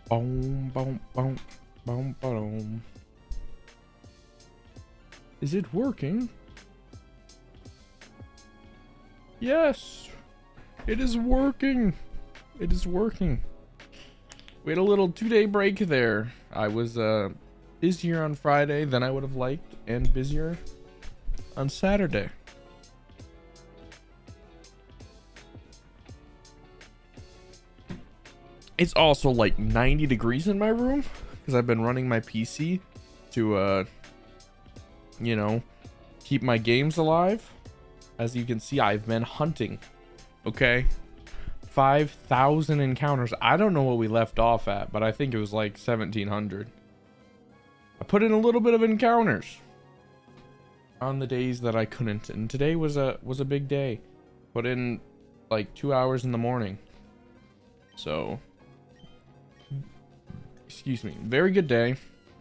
Boom, boom, boom, boom, boom. Is it working? Yes, it is working. It is working. We had a little 2-day break there. I was busier on Friday than I would have liked, and busier on Saturday. It's also like 90 degrees in my room because I've been running my PC to you know, keep my games alive. As you can see, I've been hunting. Okay, 5,000 encounters. I don't know what we left off at, but I think it was like 1,700. I put in a little bit of encounters on the days that I couldn't, and today was a big day. Put in like 2 hours in the morning. So, excuse me, very good day.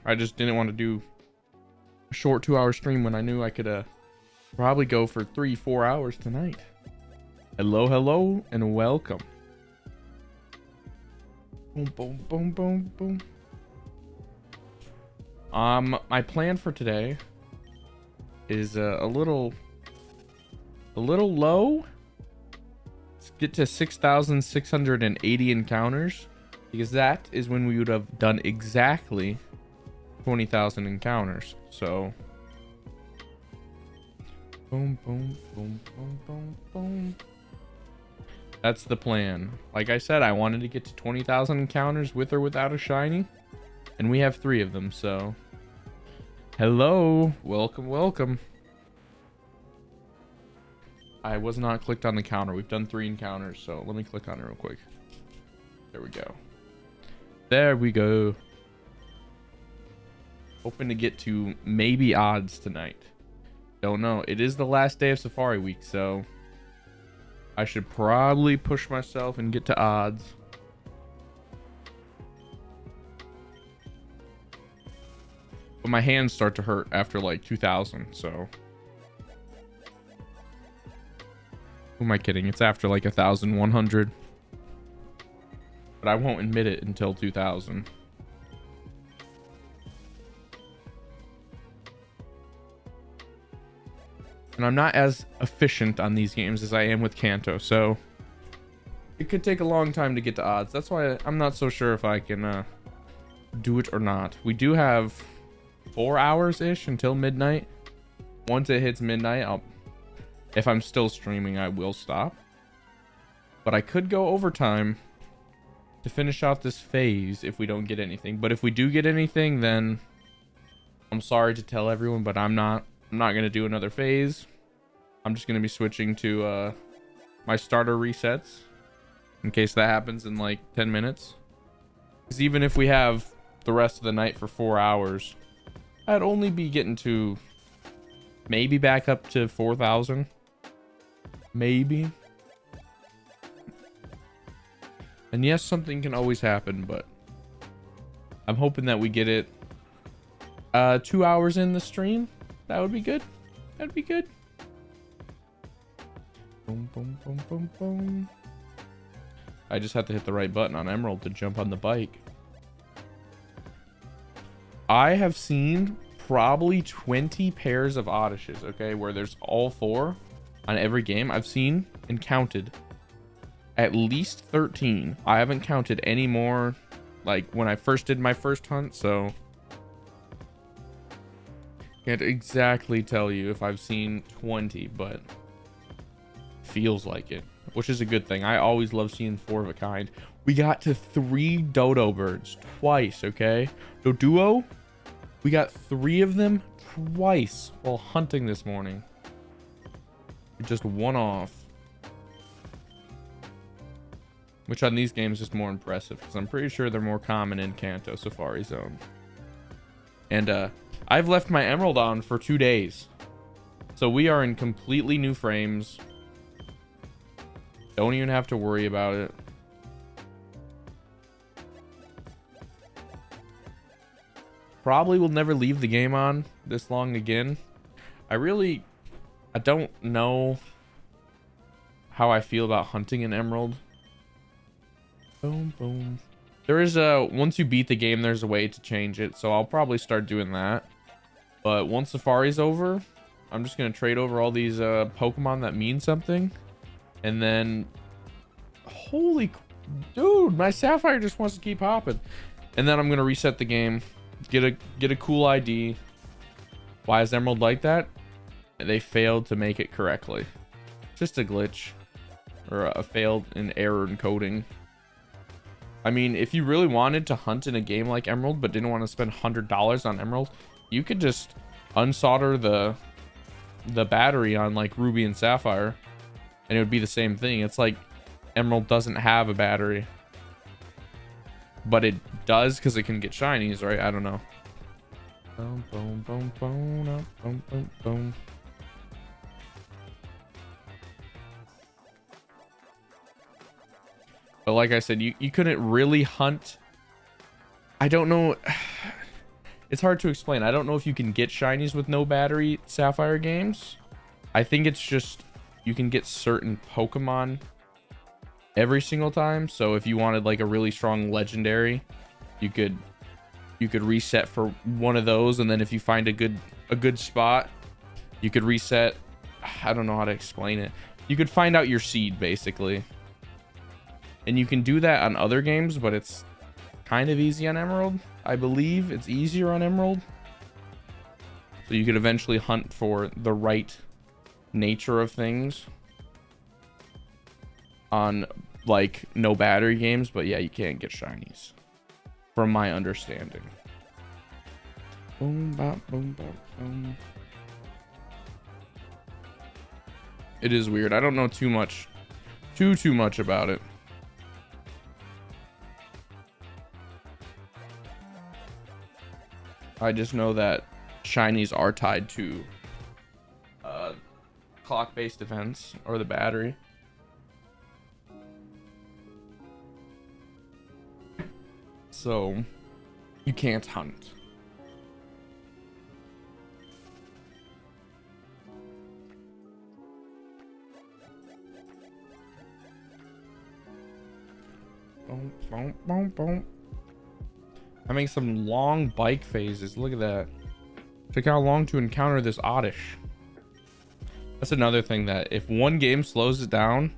I just didn't want to do a short 2-hour stream when I knew I could probably go for 3-4 hours tonight. Hello and welcome. Boom, boom, boom, boom, boom. My plan for today is a little low. Let's get to 6,680 encounters, because that is when we would have done exactly 20,000 encounters. So boom, boom, boom, boom, boom, boom. That's the plan. Like I said, I wanted to get to 20,000 encounters with or without a shiny, and we have 3 of them. So hello, welcome. I was not clicked on the counter. We've done 3 encounters, so let me click on it real quick. There we go. There we go. Hoping to get to maybe odds tonight. Don't know. It is the last day of Safari Week, so I should probably push myself and get to odds. But my hands start to hurt after like 2,000, so. Who am I kidding? It's after like 1,100. But I won't admit it until 2,000. And I'm not as efficient on these games as I am with Kanto, so it could take a long time to get to odds. That's why I'm not so sure if I can do it or not. We do have 4 hours-ish until midnight. Once it hits midnight, if I'm still streaming, I will stop. But I could go overtime to finish out this phase if we don't get anything. But if we do get anything, then I'm sorry to tell everyone, but I'm not going to do another phase. I'm just going to be switching to my starter resets in case that happens in like 10 minutes. Because even if we have the rest of the night for 4 hours, I'd only be getting to maybe back up to 4,000. Maybe. And yes, something can always happen, but I'm hoping that we get it 2 hours in the stream. That would be good. That'd be good. Boom, boom, boom, boom, boom. I just have to hit the right button on Emerald to jump on the bike. I have seen probably 20 pairs of Oddishes, okay, where there's all 4 on every game. I've seen and counted at least 13. I haven't counted any more, like when I first did my first hunt, so can't exactly tell you if I've seen 20, but feels like it, which is a good thing. I always love seeing 4 of a kind. We got to 3 dodo birds twice, okay? Doduo, we got 3 of them twice while hunting this morning. Just one off, which on these games is more impressive because I'm pretty sure they're more common in Kanto Safari Zone. And I've left my Emerald on for 2 days, so we are in completely new frames. Don't even have to worry about it. Probably will never leave the game on this long again. I don't know how I feel about hunting an Emerald. Boom, boom. There is a, once you beat the game, there's a way to change it. So I'll probably start doing that. But once Safari's over, I'm just going to trade over all these Pokemon that mean something. And then, holy, dude, my Sapphire just wants to keep hopping. And then I'm going to reset the game, get a cool ID. Why is Emerald like that? They failed to make it correctly. Just a glitch, or a failed in error encoding. I mean, if you really wanted to hunt in a game like Emerald but didn't want to spend $100 on Emerald, you could just unsolder the battery on like Ruby and Sapphire and it would be the same thing. It's like Emerald doesn't have a battery, but it does because it can get shinies, right? I don't know. Boom, boom, boom, boom, boom, boom, boom. But like I said, you couldn't really hunt. I don't know. It's hard to explain. I don't know if you can get shinies with no battery Sapphire games. I think it's just you can get certain Pokemon every single time. So if you wanted like a really strong legendary, you could reset for one of those, and then if you find a good spot, you could reset. I don't know how to explain it. You could find out your seed basically. And you can do that on other games, but it's kind of easy on Emerald. I believe it's easier on Emerald. So you could eventually hunt for the right nature of things on like no battery games, but yeah, you can't get shinies from my understanding. Boom, bop, boom, bop, boom. It is weird. I don't know too much about it. I just know that shinies are tied to clock-based events or the battery. So you can't hunt. Boom, boom, boom, boom. Having some long bike phases. Look at that. Took how long to encounter this Oddish. That's another thing, that if one game slows it down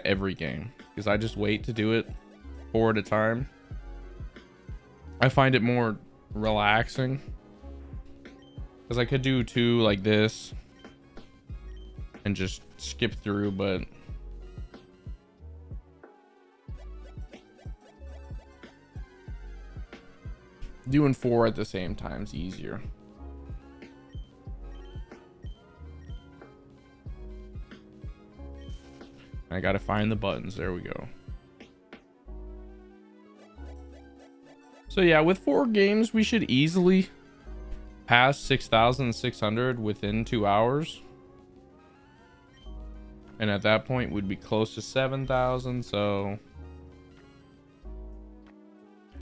every game, because I just wait to do it 4 at a time. I find it more relaxing because I could do 2 like this and just skip through, but doing 4 at the same time is easier. I gotta find the buttons. There we go. So yeah, with 4 games, we should easily pass 6,600 within 2 hours. And at that point, we'd be close to 7,000. So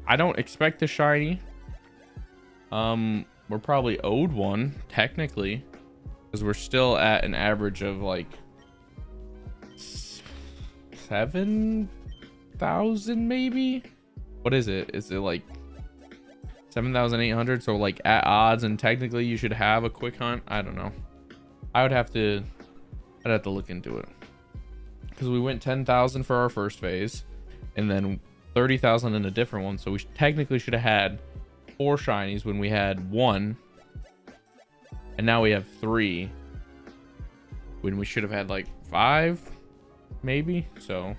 I don't expect a shiny. We're probably owed one technically, because we're still at an average of like 7,000 maybe. What is it? Is it like 7,800? So like at odds, and technically you should have a quick hunt. I don't know. I'd have to look into it, because we went 10,000 for our first phase and then 30,000 in a different one. So we technically should have had 4 shinies when we had 1, and now we have 3 when we should have had like 5 maybe. So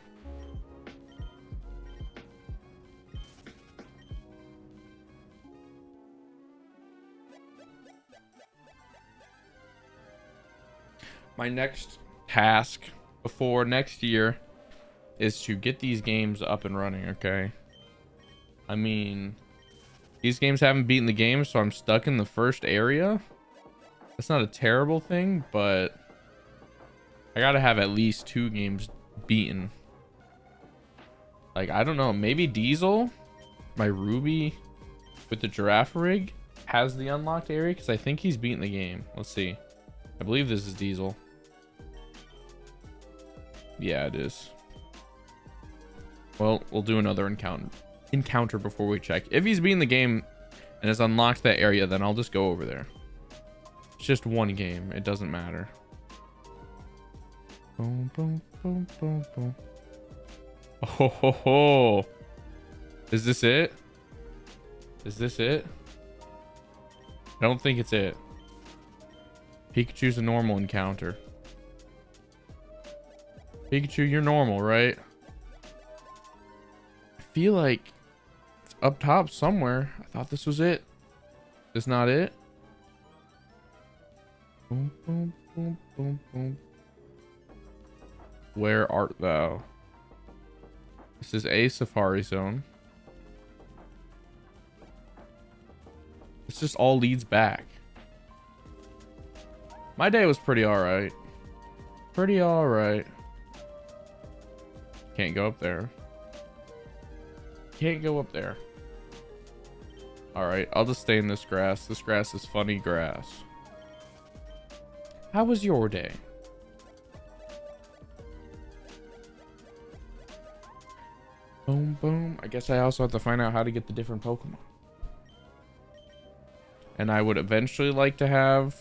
my next task before next year is to get these games up and running. Okay, I mean, these games haven't beaten the game, so I'm stuck in the first area. That's not a terrible thing, but I gotta have at least 2 games beaten. Like, I don't know, maybe Diesel, my Ruby with the giraffe rig, has the unlocked area, because I think he's beaten the game. Let's see. I believe this is Diesel. Yeah, it is. Well, we'll do another encounter. encounter before we check. If he's beaten the game and has unlocked that area, then I'll just go over there. It's just one game. It doesn't matter. Boom, boom, boom, boom, boom. Oh, ho, ho. Is this it? Is this it? I don't think it's it. Pikachu's a normal encounter. Pikachu, you're normal, right? I feel like it's up top somewhere. I thought this was it. Is not it? Boom, boom, boom, boom, boom. Where art thou? This is a safari zone. This just all leads back. My day was pretty alright. Pretty alright. Can't go up there. Can't go up there. Alright, I'll just stay in this grass. This grass is funny grass. How was your day? Boom, boom. I guess I also have to find out how to get the different Pokemon. And I would eventually like to have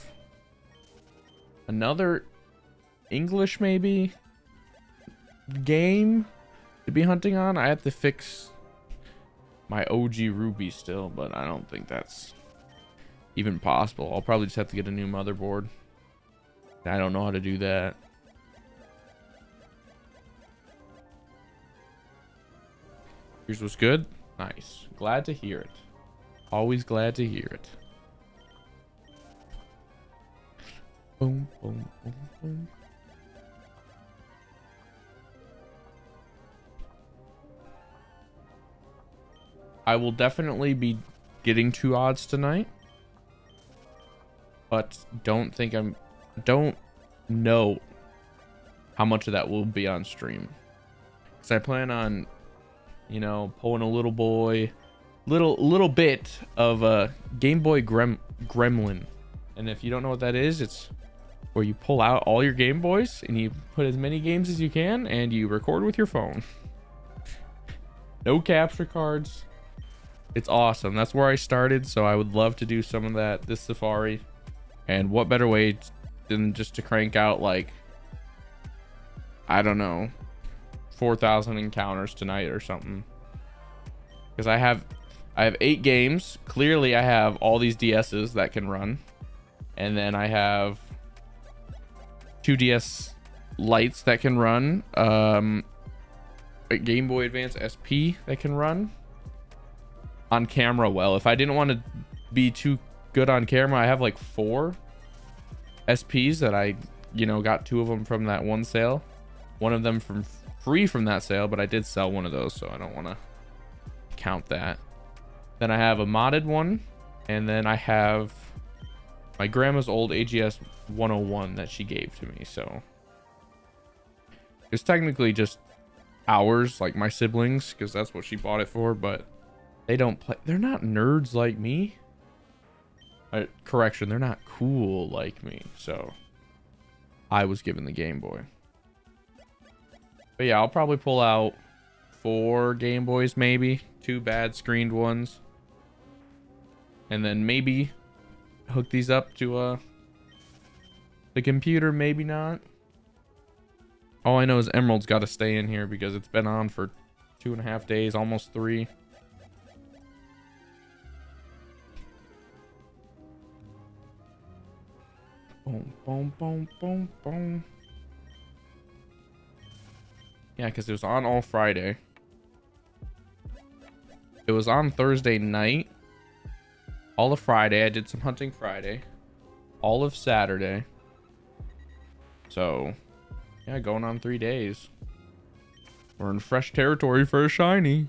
another English maybe game to be hunting on. I have to fix my OG Ruby still, but I don't think that's even possible. I'll probably just have to get a new motherboard. I don't know how to do that. Yours was good? Nice. Glad to hear it. Always glad to hear it. Boom, boom, boom, boom. I will definitely be getting 2 odds tonight, but don't know how much of that will be on stream, because I plan on, you know, pulling a little bit of a Game Boy Gremlin. And if you don't know what that is, it's where you pull out all your Game Boys and you put as many games as you can and you record with your phone. No capture cards. It's awesome. That's where I started, so I would love to do some of that this safari. And what better way than just to crank out, like, I don't know, 4,000 encounters tonight or something. Because I have 8 games. Clearly I have all these DSs that can run. And then I have 2 DS lights that can run. A Game Boy Advance SP that can run on camera well. If I didn't want to be too good on camera, I have like 4 SPs that I, you know, got 2 of them from that one sale. One of them from free from that sale, but I did sell one of those, so I don't want to count that. Then I have a modded one, and then I have my grandma's old AGS 101 that she gave to me. So it's technically just ours, like my siblings, because that's what she bought it for, but they don't play. They're not nerds like me. Correction, they're not cool like me. So I was given the Game Boy. But yeah, I'll probably pull out 4 Game Boys, maybe 2 bad screened ones, and then maybe hook these up to the computer. Maybe not. All I know is Emerald's got to stay in here because it's been on for 2.5 days, almost 3. Boom, boom, boom, boom, boom. Yeah, because it was on all Friday. It was on Thursday night. All of Friday. I did some hunting Friday. All of Saturday. So, yeah, going on 3 days. We're in fresh territory for a shiny.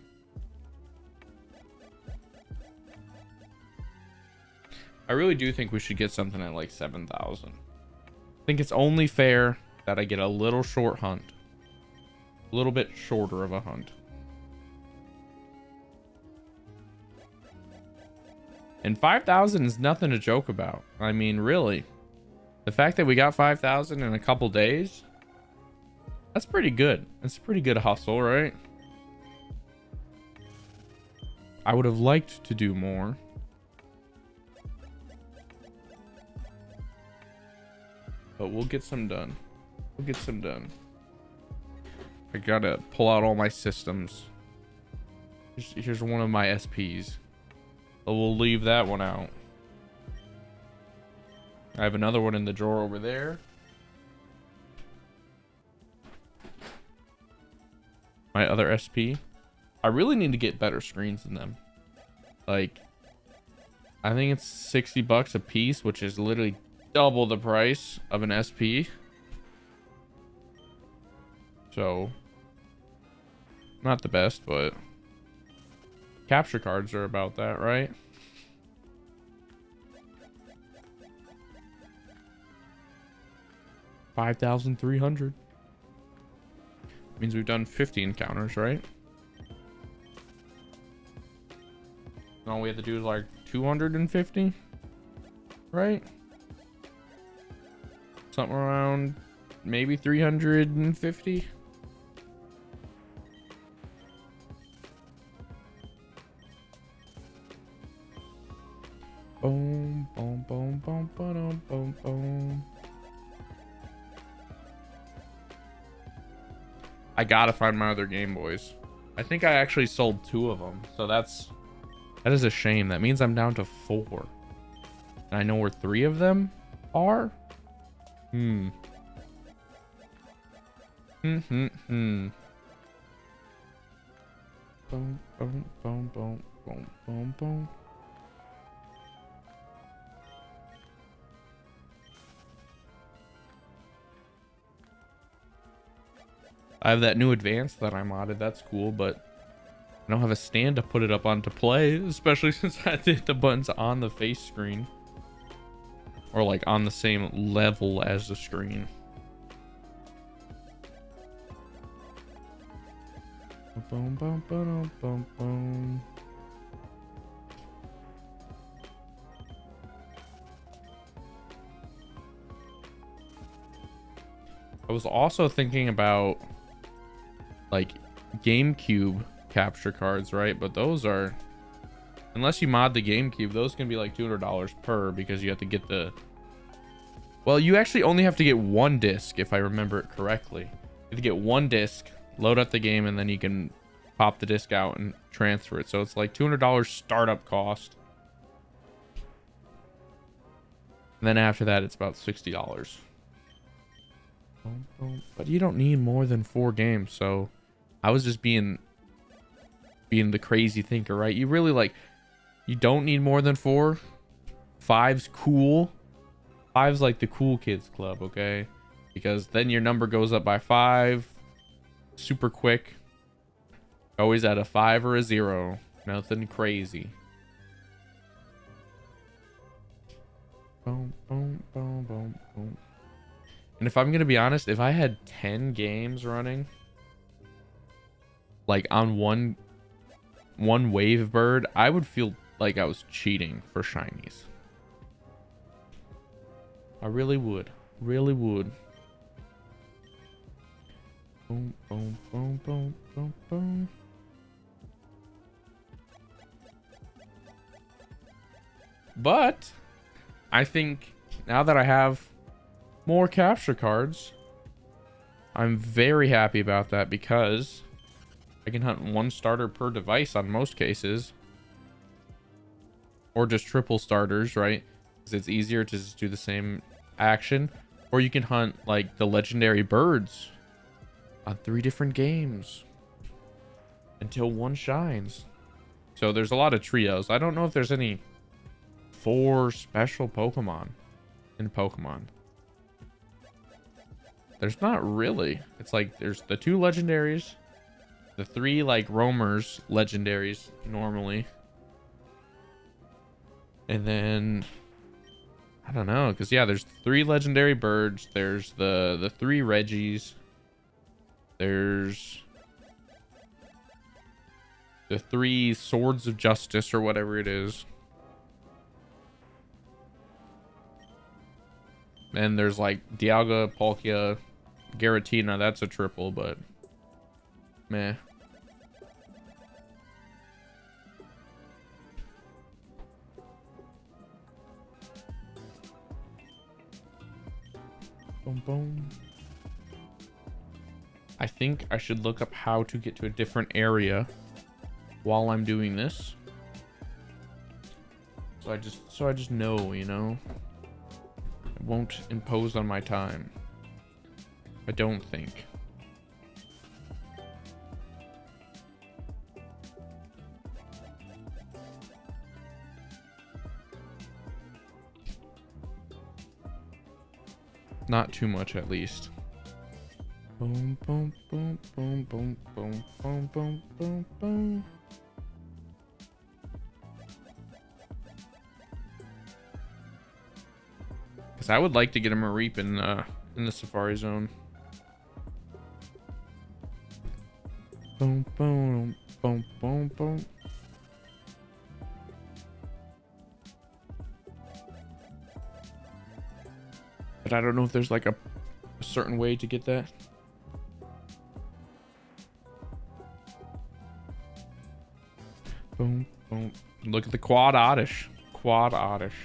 I really do think we should get something at like 7,000. I think it's only fair that I get a little short hunt. A little bit shorter of a hunt. And 5,000 is nothing to joke about. I mean, really. The fact that we got 5,000 in a couple days, that's pretty good. That's a pretty good hustle, right? I would have liked to do more. But we'll get some done. We'll get some done. I gotta pull out all my systems. Here's one of my SPs. But we'll leave that one out. I have another one in the drawer over there. My other SP. I really need to get better screens than them. Like, I think it's 60 bucks a piece, which is literally double the price of an SP. So, not the best, but capture cards are about that, right? $5,300. Means we've done 50 encounters, right? All we have to do is like 250, right? Something around maybe 350. Boom, boom, boom, boom, boom, boom, boom. I gotta find my other Game Boys. I think I actually sold 2 of them, so that is a shame. That means I'm down to 4. And I know where 3 of them are. Boom, boom, boom, boom, boom, boom, boom, boom. I have that new advance that I modded. That's cool, but I don't have a stand to put it up on to play, especially since I did the buttons on the face screen. Or like on the same level as the screen. Boom, boom, boom, boom, boom. I was also thinking about like GameCube capture cards, right? But those are, unless you mod the GameCube, those can be like $200 per, because you have to get the, well, you actually only have to get 1 disc if I remember it correctly. You have to get 1 disc, load up the game, and then you can pop the disc out and transfer it. So it's like $200 startup cost. And then after that, it's about $60. But you don't need more than 4 games, so I was just being the crazy thinker, right? You really like, you don't need more than 4. 5's cool. 5's like the cool kids club, okay? Because then your number goes up by 5 super quick. Always at a 5 or a 0. Nothing crazy. Boom, boom, boom, boom, boom. And if I'm gonna be honest, if I had 10 games running, like on one wave bird, I would feel like I was cheating for shinies. I really would. Really would. Boom, boom, boom, boom, boom, boom. But I think now that I have more capture cards, I'm very happy about that, because I can hunt 1 starter per device on most cases, or just triple starters, right? Because it's easier to just do the same action. Or you can hunt like the legendary birds on 3 different games until 1 shines. So there's a lot of trios. I don't know if there's any 4 special Pokemon in Pokemon. There's not really. It's like there's the 2 legendaries, the 3 like roamers legendaries normally, and then I don't know, because yeah, there's 3 legendary birds, there's the 3 Reggies, there's the 3 swords of justice or whatever it is, and there's like Dialga, Palkia, Giratina. That's a triple, but meh. boom, boom. I think I should look up how to get to a different area while I'm doing this. So I just know, you know. It won't impose on my time. I don't think. Not too much, at least. Boom, boom, boom, boom, boom, boom, boom, boom, boom, boom. Because I would like to get a Mareep in the Safari Zone. Boom, boom, boom, boom, boom. But I don't know if there's like a certain way to get that. Boom, boom. Look at the quad oddish. Quad oddish.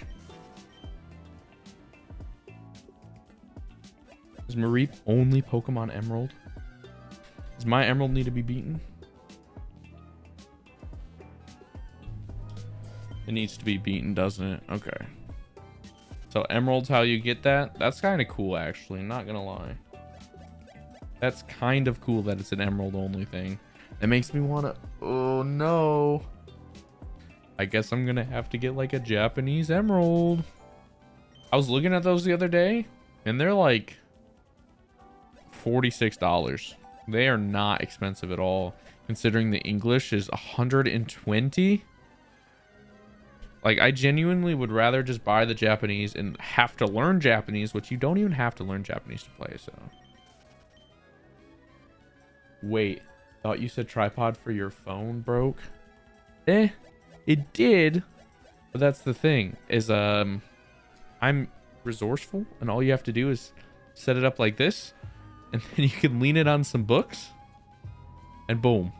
Is Mareep only Pokemon Emerald? Does my Emerald need to be beaten? It needs to be beaten, doesn't it? Okay. So Emerald's how you get that? That's kind of cool, actually. Not gonna lie. That's kind of cool that it's an Emerald only thing. It makes me want to... Oh, no. I guess I'm gonna have to get like a Japanese Emerald. I was looking at those the other day, and they're like $46. They are not expensive at all, considering the English is 120. Like, I genuinely would rather just buy the Japanese and have to learn Japanese, which you don't even have to learn Japanese to play, so. Wait, thought you said tripod for your phone broke? Eh, it did. But that's the thing, is I'm resourceful, and all you have to do is set it up like this, and then you can lean it on some books, and boom.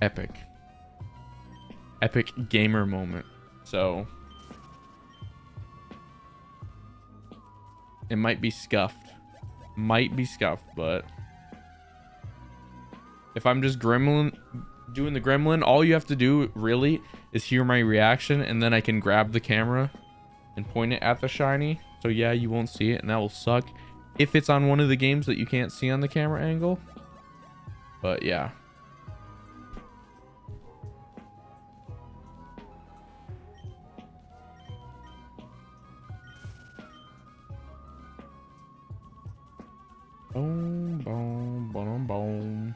Epic. Epic gamer moment. So it might be scuffed. But if I'm just doing the gremlin, all you have to do really is hear my reaction, and then I can grab the camera and point it at the shiny. So yeah, you won't see it, and that will suck if it's on one of the games that you can't see on the camera angle. But yeah. Boom, boom, boom, boom.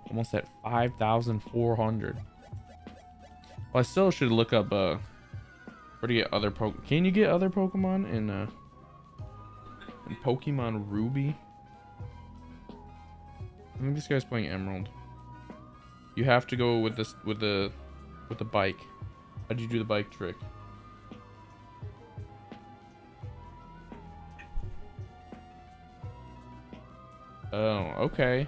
Almost at 5,400. Well, I still should look up where to get other Pokemon. Can you get other Pokemon in Pokemon Ruby? I think this guy's playing Emerald. You have to go with this with the bike. How'd you do the bike trick? Oh, okay.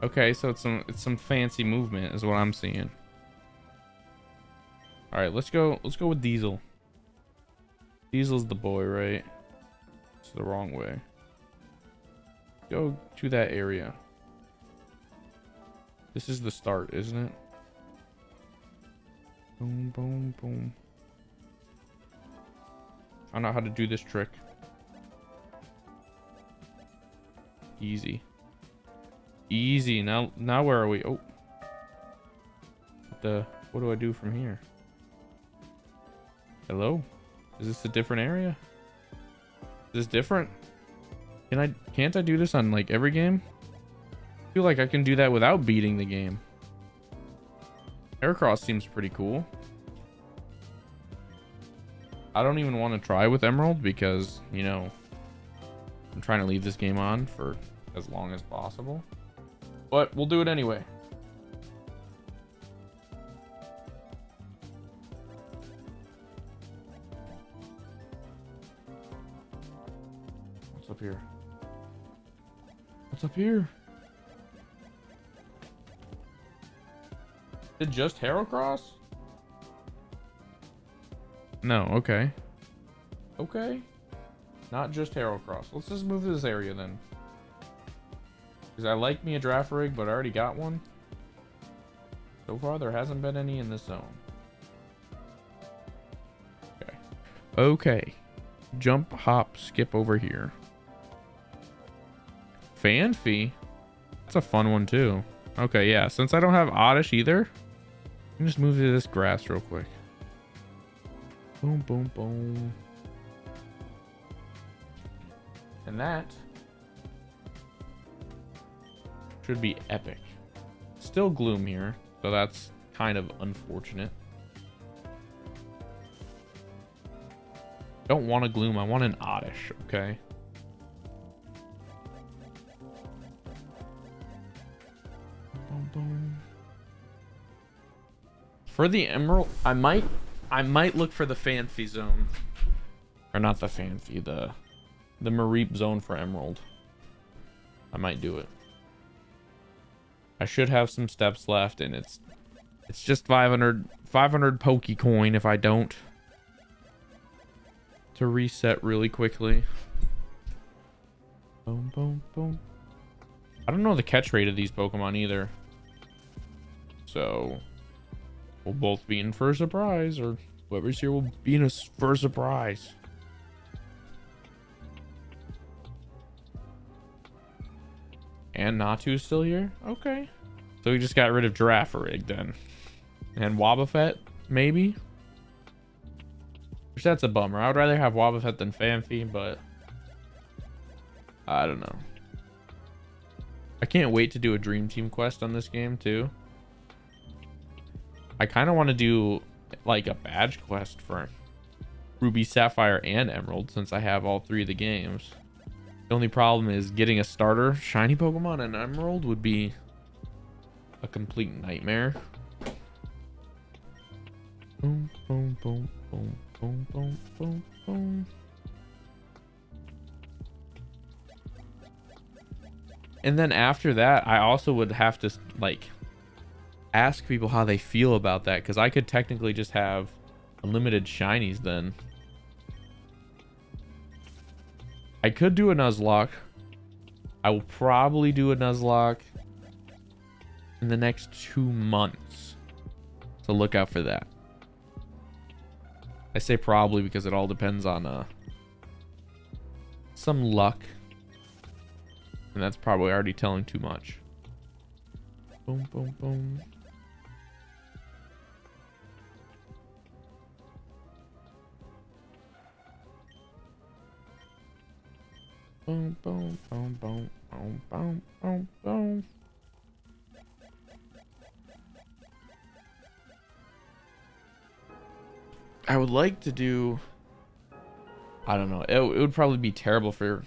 Okay, so it's some fancy movement is what I'm seeing. All right, let's go with Diesel. Diesel's the boy, right? It's the wrong way. Go to that area. This is the start, isn't it? Boom, boom, boom. I know how to do this trick. Easy. Easy. Now where are we? Oh. What do I do from here? Hello? Is this a different area? Is this different? Can't I do this on like every game? I feel like I can do that without beating the game. Aircross seems pretty cool. I don't even want to try with Emerald because, you know, I'm trying to leave this game on for as long as possible. But we'll do it anyway. What's up here? What's up here? Did just Heracross? No, okay. Okay. Not just Heracross. Let's just move to this area then. Because I like me a Drafarig, but I already got one. So far, there hasn't been any in this zone. Okay. Okay. Jump, hop, skip over here. Fanfy? That's a fun one too. Okay, yeah. Since I don't have Oddish either, I can just move to this grass real quick. Boom, boom, boom. And that should be epic. Still Gloom here, so that's kind of unfortunate. Don't want a Gloom, I want an Oddish, okay? Boom, boom. For the Emerald, I might look for the Fanfy zone. Or not the Fanfy, the Mareep zone for Emerald. I might do it. I should have some steps left, and it's just 500 Pokecoin if I don't. To reset really quickly. Boom, boom, boom. I don't know the catch rate of these Pokemon either. So we'll both be in for a surprise, or whoever's here will be in for a surprise. And Natu's still here? Okay. So we just got rid of Girafarig then. And Wobbuffet, maybe? Which that's a bummer. I would rather have Wobbuffet than Fanfy, but I don't know. I can't wait to do a Dream Team quest on this game too. I kind of want to do like a badge quest for Ruby, Sapphire, and Emerald since I have all three of the games. The only problem is getting a starter shiny Pokemon in Emerald would be a complete nightmare. Boom, boom, boom, boom, boom, boom, boom, boom. And then after that, I also would have to like ask people how they feel about that, because I could technically just have unlimited shinies then. I could do a Nuzlocke. I will probably do a Nuzlocke in the next 2 months. So look out for that. I say probably because it all depends on some luck. And that's probably already telling too much. Boom, boom, boom. Boom, boom, boom, boom, boom, boom, boom, boom. I would like to do... I don't know. It would probably be terrible for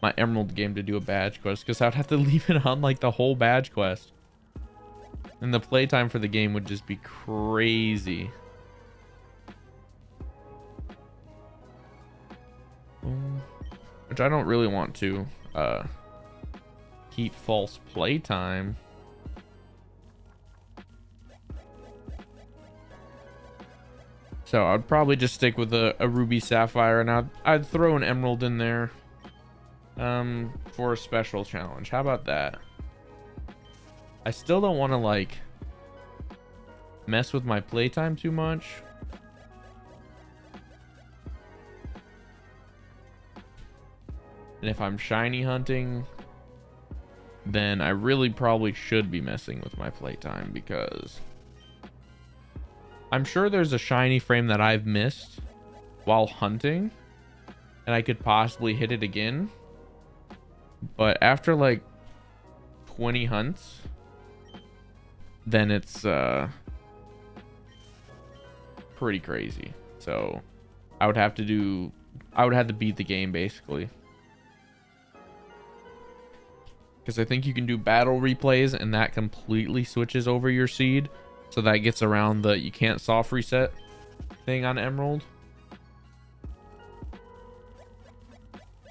my Emerald game to do a badge quest, because I would have to leave it on like the whole badge quest. And the playtime for the game would just be crazy. Which I don't really want to keep false playtime. So I'd probably just stick with a Ruby Sapphire, and I'd throw an Emerald in there for a special challenge. How about that? I still don't want to like mess with my playtime too much. And if I'm shiny hunting, then I really probably should be messing with my playtime, because I'm sure there's a shiny frame that I've missed while hunting and I could possibly hit it again. But after like 20 hunts, then it's pretty crazy. So I would have to beat the game basically. Because I think you can do battle replays and that completely switches over your seed. So that gets around the you can't soft reset thing on Emerald.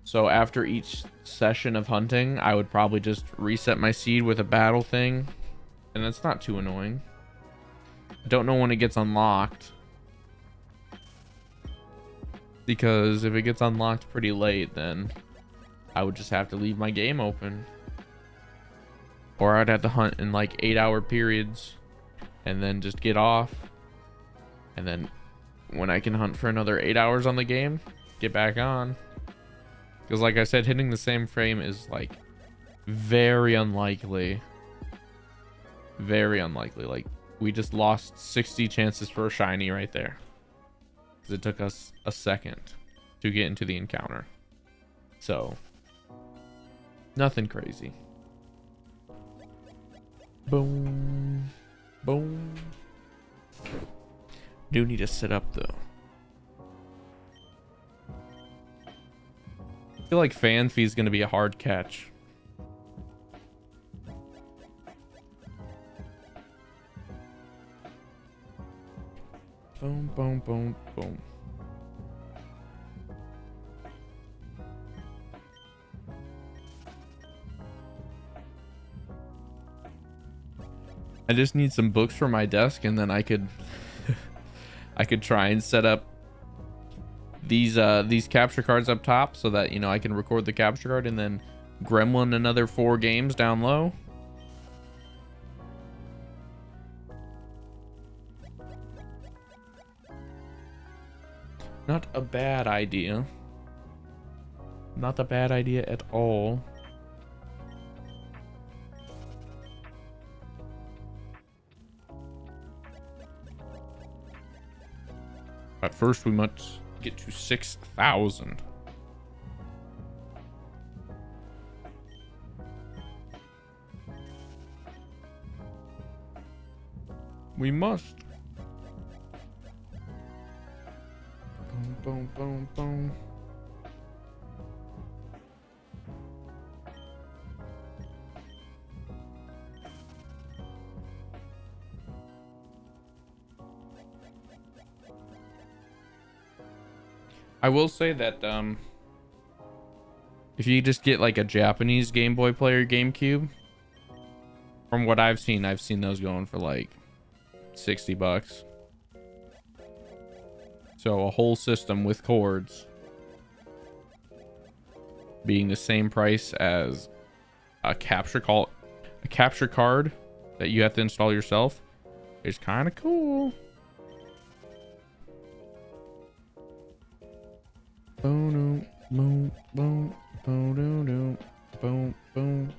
So after each session of hunting, I would probably just reset my seed with a battle thing. And that's not too annoying. I don't know when it gets unlocked, because if it gets unlocked pretty late, then I would just have to leave my game open, or I'd have to hunt in like 8-hour periods and then just get off, and then when I can hunt for another 8 hours on the game, get back on. Because like I said, hitting the same frame is like very unlikely. Very unlikely. Like, we just lost 60 chances for a shiny right there, because it took us a second to get into the encounter. So nothing crazy. Boom, boom. Do need to sit up though. I feel like Fanfi is going to be a hard catch. Boom, boom, boom, boom. I just need some books for my desk, and then I could I could try and set up these capture cards up top, so that, you know, I can record the capture card and then gremlin another 4 games down low. Not a bad idea. Not a bad idea at all. But first we must get to 6,000. We must. Boom, boom, boom, boom. I will say that if you just get like a Japanese Game Boy player GameCube, from what I've seen those going for like $60. So a whole system with cords being the same price as a capture card that you have to install yourself is kind of cool. Boom, boom, boom, boom, boom, boom.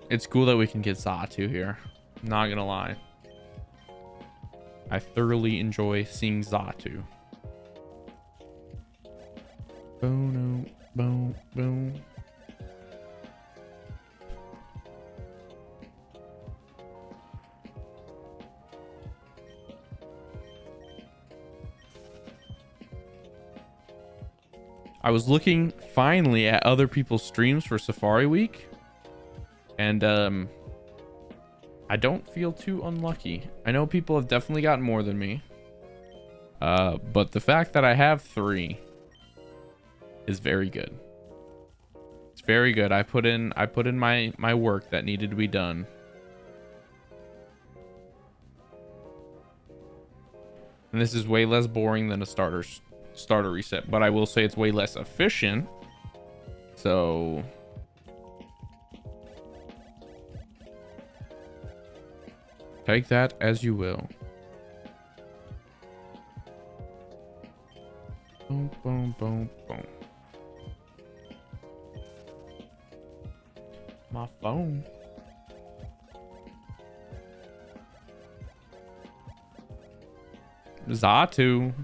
It's cool that we can get Xatu here. Not gonna lie. I thoroughly enjoy seeing Xatu. Boom, boom, boom. I was looking finally at other people's streams for Safari Week, and I don't feel too unlucky. I know people have definitely gotten more than me, but the fact that I have 3 is very good. It's very good. I put in my work that needed to be done. And this is way less boring than a starter reset, but I will say it's way less efficient. So take that as you will. Boom, boom, boom, boom. My phone. Xatu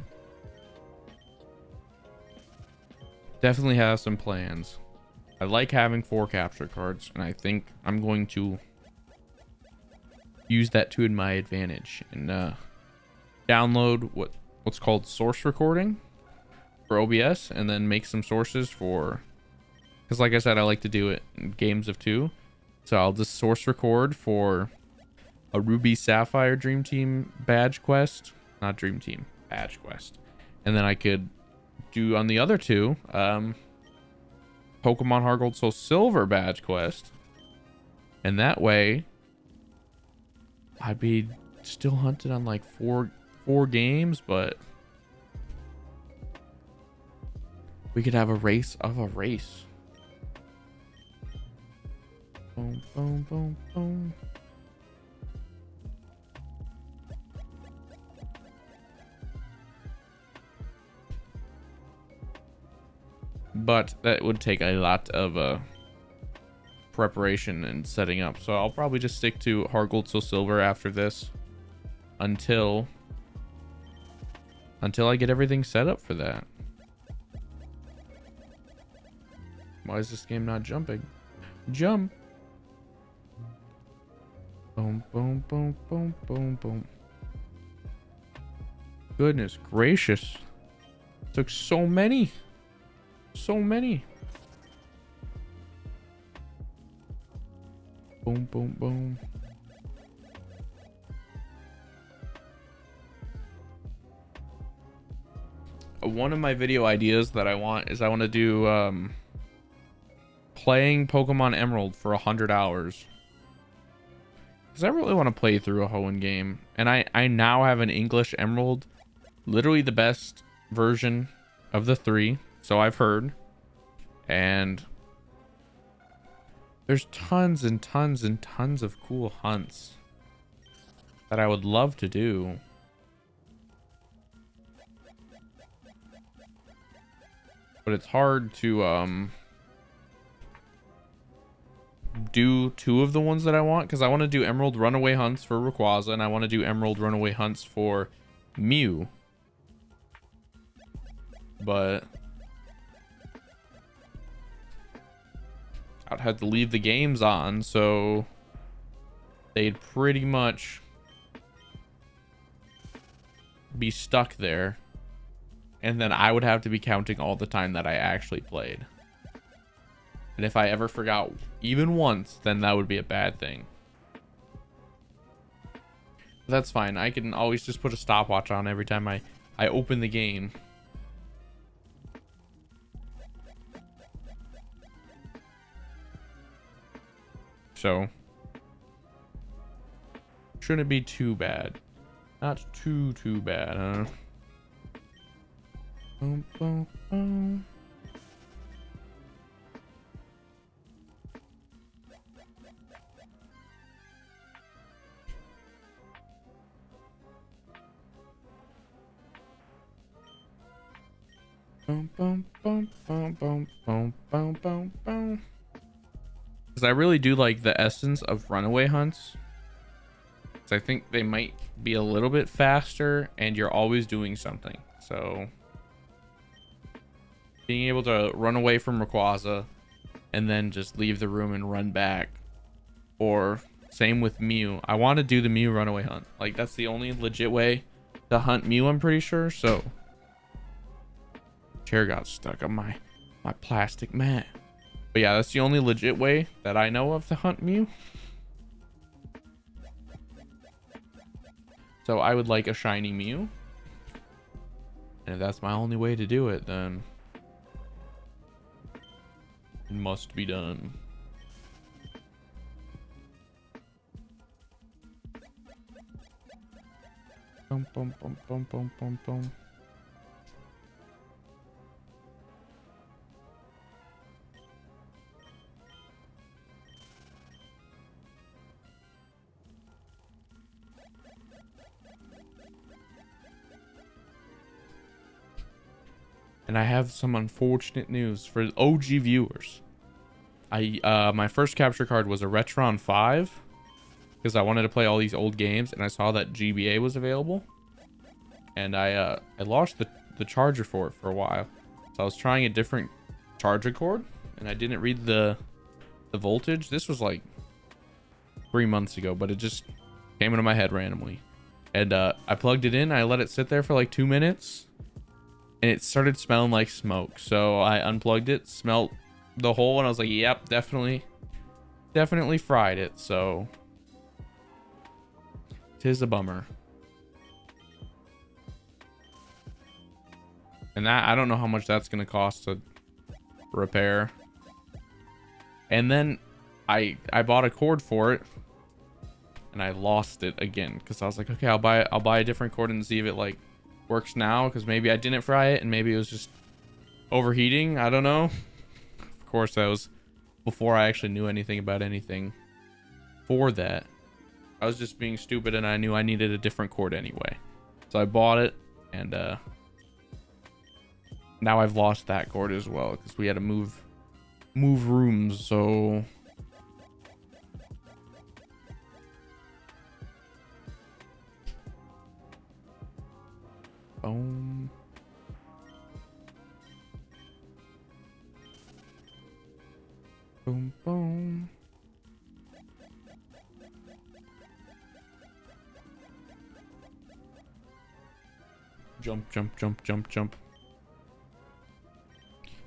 definitely has some plans. I like having 4 capture cards, and I think I'm going to use that to my advantage and download what's called source recording for OBS, and then make some sources for, because like I said, I like to do it in games of 2. So I'll just source record for a Ruby Sapphire Dream Team badge quest, not Dream Team, badge quest, and then I could do on the other 2 Pokemon Heart Gold Soul Silver badge quest, and that way I'd be still hunted on like four games, but we could have a race of a race. Boom, boom, boom, boom. But that would take a lot of preparation and setting up. So I'll probably just stick to Hard Gold, Soul Silver after this until I get everything set up for that. Why is this game not jumping? Jump. Boom, boom, boom, boom, boom, boom. Goodness gracious. Took so many. So many. Boom, boom, boom. One of my video ideas that I want to do playing Pokemon Emerald for 100 hours. Because I really want to play through a Hoenn game. And I now have an English Emerald. Literally the best version of the 3. So I've heard. And there's tons and tons and tons of cool hunts that I would love to do. But it's hard to do 2 of the ones that I want, because I want to do Emerald Runaway hunts for Rayquaza, and I want to do Emerald Runaway hunts for Mew. But I'd have to leave the games on, so they'd pretty much be stuck there. And then I would have to be counting all the time that I actually played. And if I ever forgot even once, then that would be a bad thing. But that's fine. I can always just put a stopwatch on every time I open the game. So shouldn't be too bad. Not too bad, huh? Boom, boom, boom. Boom, boom, boom, boom, boom, boom, boom, boom, boom. Because I really do like the essence of runaway hunts. Because I think they might be a little bit faster and you're always doing something. So being able to run away from Rayquaza and then just leave the room and run back. Or same with Mew. I want to do the Mew runaway hunt. Like, that's the only legit way to hunt Mew, I'm pretty sure. So chair got stuck on my plastic mat. But yeah, that's the only legit way that I know of to hunt Mew. So I would like a shiny Mew. And if that's my only way to do it, then it must be done. Boom, boom, boom, boom, boom, boom, boom. And I have some unfortunate news for OG viewers. My first capture card was a Retron 5 because I wanted to play all these old games, and I saw that GBA was available, and I lost the charger for it for a while. So I was trying a different charger cord, and I didn't read the voltage. This was like 3 months ago, but it just came into my head randomly, and I plugged it in. I let it sit there for like 2 minutes. And it started smelling like smoke. So I unplugged it, smelled the hole, and I was like, yep, definitely fried it. So 'tis a bummer. And that, I don't know how much that's going to cost to repair. And then I bought a cord for it. and I lost it again because I was like, okay, I'll buy a different cord and see if it like works now, because maybe I didn't fry it and maybe it was just overheating. I don't know. Of course, that was before I actually knew anything about anything for that. I was just being stupid and I knew I needed a different cord anyway. So I bought it, and now I've lost that cord as well because we had to move rooms. So boom. Boom, boom. Jump, jump, jump, jump, jump.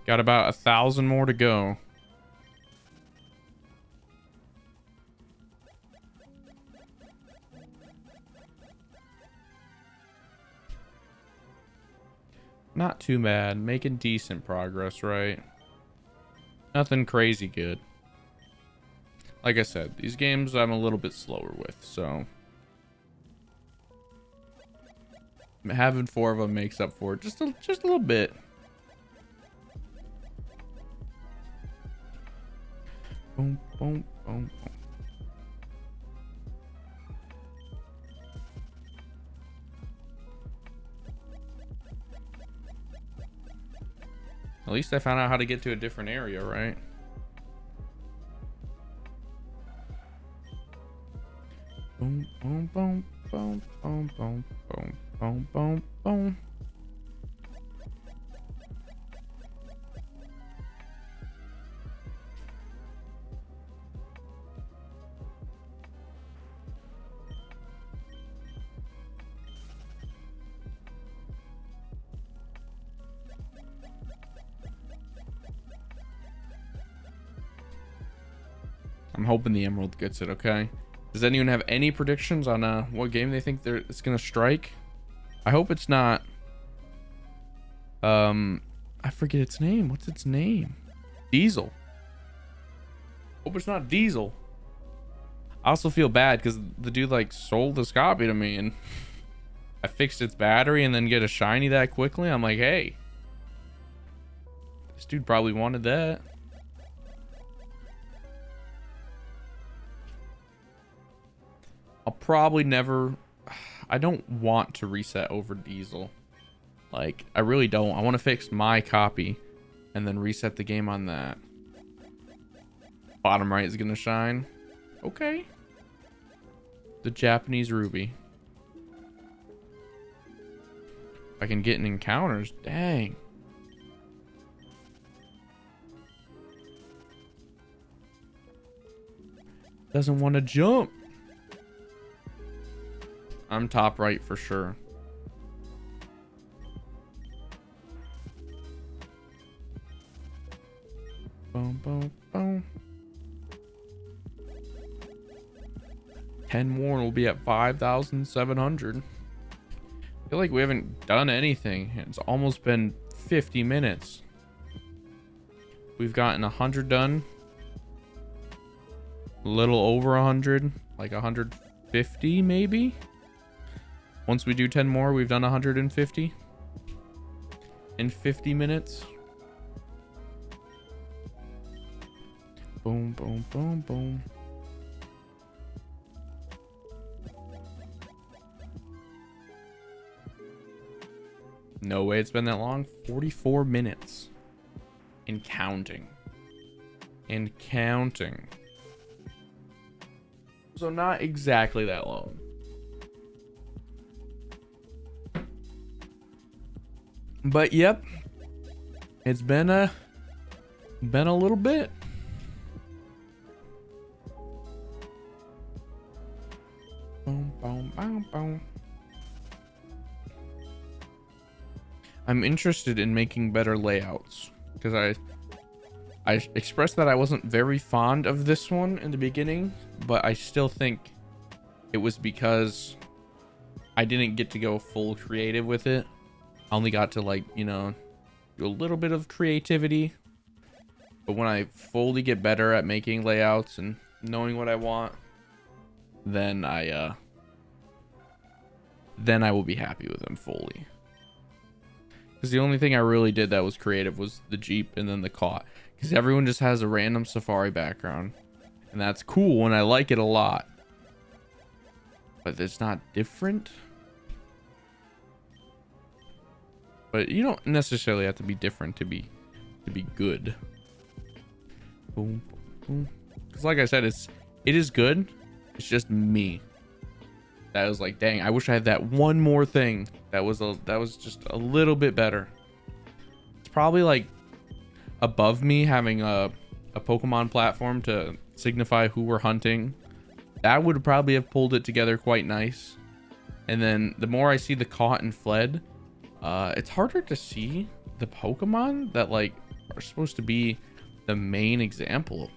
Got about 1,000 more to go. Not too bad. Making decent progress, right? Nothing crazy good. Like I said, these games I'm a little bit slower with, so having 4 of them makes up for it just a little bit. Boom, boom, boom, boom. At least I found out how to get to a different area, right? Boom, boom, boom, boom, boom, boom, boom, boom, boom, boom. I'm hoping the Emerald gets it, okay? Does anyone have any predictions on what game they think it's gonna strike? I hope it's not I forget its name. What's its name? Diesel. Hope it's not Diesel. I also feel bad because the dude like sold this copy to me and I fixed its battery and then get a shiny that quickly. I'm like, hey, this dude probably wanted that. I'll probably never... I don't want to reset over Diesel. Like, I really don't. I want to fix my copy and then reset the game on that. Bottom right is going to shine. Okay. The Japanese Ruby. If I can get in encounters. Dang. Doesn't want to jump. I'm top right for sure. Boom, boom, boom. 10 more and we'll be at 5,700. I feel like we haven't done anything. It's almost been 50 minutes. We've gotten 100 done. A little over 100. Like 150 maybe? Once we do 10 more, we've done 150 in 50 minutes. Boom, boom, boom, boom. No way it's been that long. 44 minutes. And counting. And counting. So not exactly that long. But yep, it's been a little bit. Boom, boom, boom, boom. I'm interested in making better layouts because I expressed that I wasn't very fond of this one in the beginning, but I still think it was because I didn't get to go full creative with it. I only got to, like, you know, do a little bit of creativity. But when I fully get better at making layouts and knowing what I want, then I will be happy with them fully. Because the only thing I really did that was creative was the Jeep and then the cot. Because everyone just has a random safari background. And that's cool and I like it a lot. But it's not different. But you don't necessarily have to be different to be good. Boom, boom. Because like I said, it is good. It's just me. That was like, dang, I wish I had that one more thing. That was just a little bit better. It's probably like above me having a Pokemon platform to signify who we're hunting. That would probably have pulled it together quite nice. And then the more I see the caught and fled, it's harder to see the Pokemon that like are supposed to be the main example,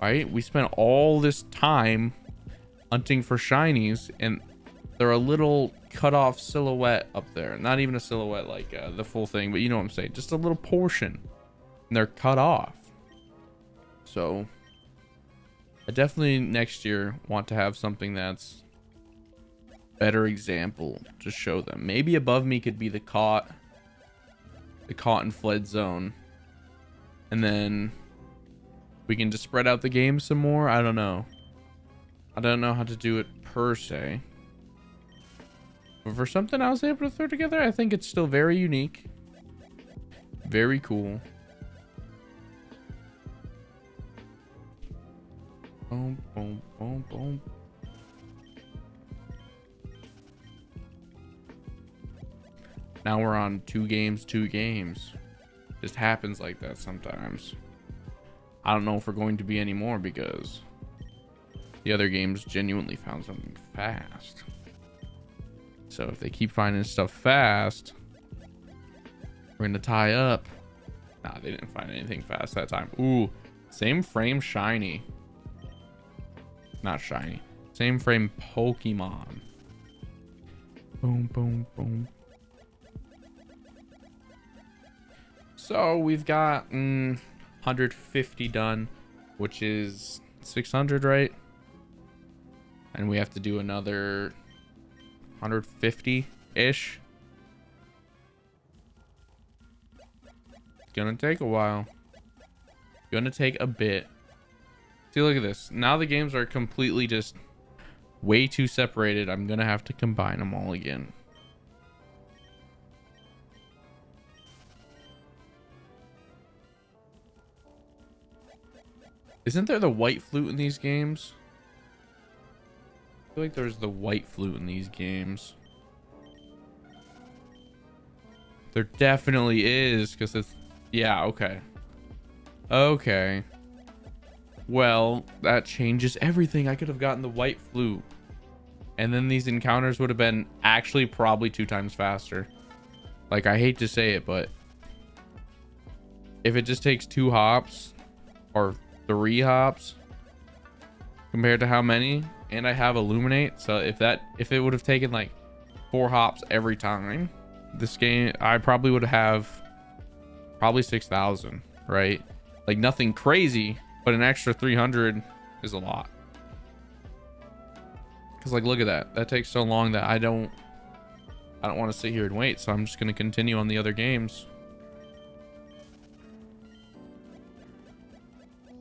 right? We spent all this time hunting for shinies and they're a little cut off silhouette up there. Not even a silhouette like the full thing, but you know what I'm saying, just a little portion, and they're cut off. So I definitely next year want to have something that's better example to show them. Maybe above me could be the caught and fled zone, and then we can just spread out the game some more. I don't know how to do it per se, but for something I was able to throw together, I think it's still very unique, very cool. Boom, boom, boom, boom. Now we're on two games. Just happens like that sometimes. I don't know if we're going to be anymore because the other games genuinely found something fast. So if they keep finding stuff fast, we're gonna tie up. Nah, they didn't find anything fast that time. Ooh, same frame shiny. Not shiny. Same frame Pokemon. Boom, boom, boom. So we've got 150 done, which is 600, right? And we have to do another 150-ish. It's gonna take a while. Gonna take a bit. See, look at this. Now the games are completely just way too separated. I'm gonna have to combine them all again. Isn't there the white flute in these games? I feel like there's the white flute in these games. There definitely is, because it's... Yeah, okay. Okay. Well, that changes everything. I could have gotten the white flute. And then these encounters would have been actually probably 2 times faster. Like, I hate to say it, but... if it just takes 2 hops... or 3 hops... compared to how many... and I have Illuminate, so if it would have taken like 4 hops every time, this game I probably would have probably 6,000, right? Like nothing crazy, but an extra 300 is a lot. Because like, look at that takes so long that I don't want to sit here and wait, so I'm just going to continue on the other games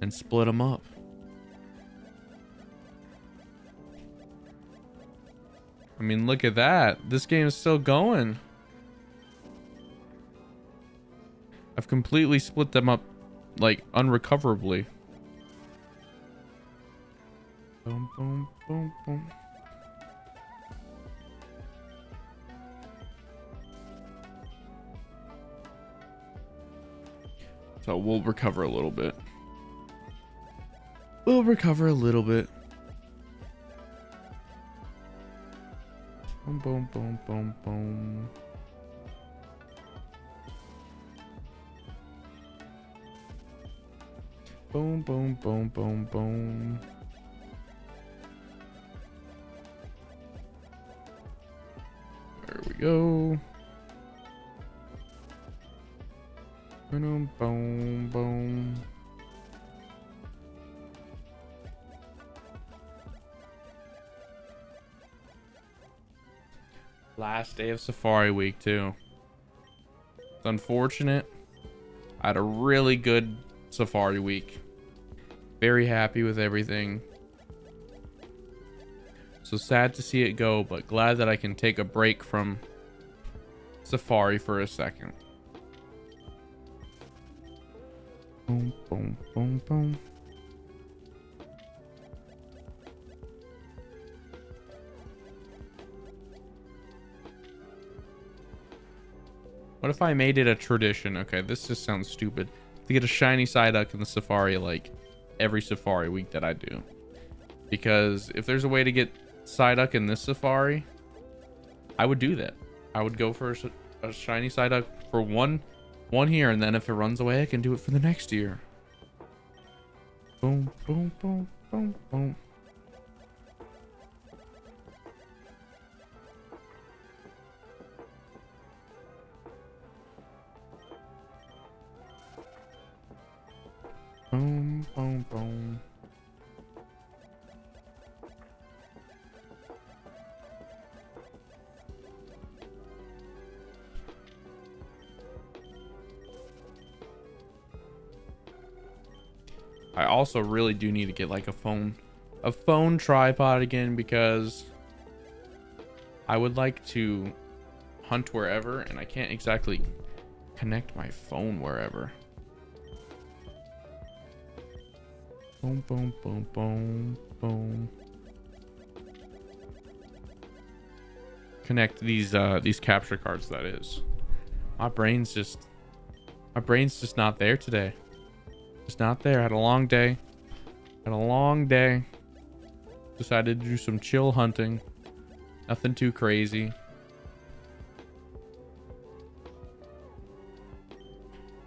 and split them up. I mean, look at that. This game is still going. I've completely split them up, like, unrecoverably. Boom, boom, boom, boom. So we'll recover a little bit. We'll recover a little bit. Boom, boom, boom, boom, boom. Boom, boom, boom, boom, boom. There we go. Boom, boom, boom. Last day of Safari Week too. It's unfortunate. I had a really good Safari Week. Very happy with everything. So sad to see it go, but glad that I can take a break from Safari for a second. Boom, boom, boom, boom. What if I made it a tradition? Okay, this just sounds stupid. To get a shiny Psyduck in the Safari, like, every Safari Week that I do. Because if there's a way to get Psyduck in this Safari, I would do that. I would go for a shiny Psyduck for one here, and then if it runs away, I can do it for the next year. Boom, boom, boom, boom, boom. Boom, boom, boom. I also really do need to get like a phone tripod again, because I would like to hunt wherever and I can't exactly connect my phone wherever. Boom, boom, boom, boom, boom. Connect these capture cards, that is. My brain's just not there today. Just not there. Had a long day. Decided to do some chill hunting. Nothing too crazy.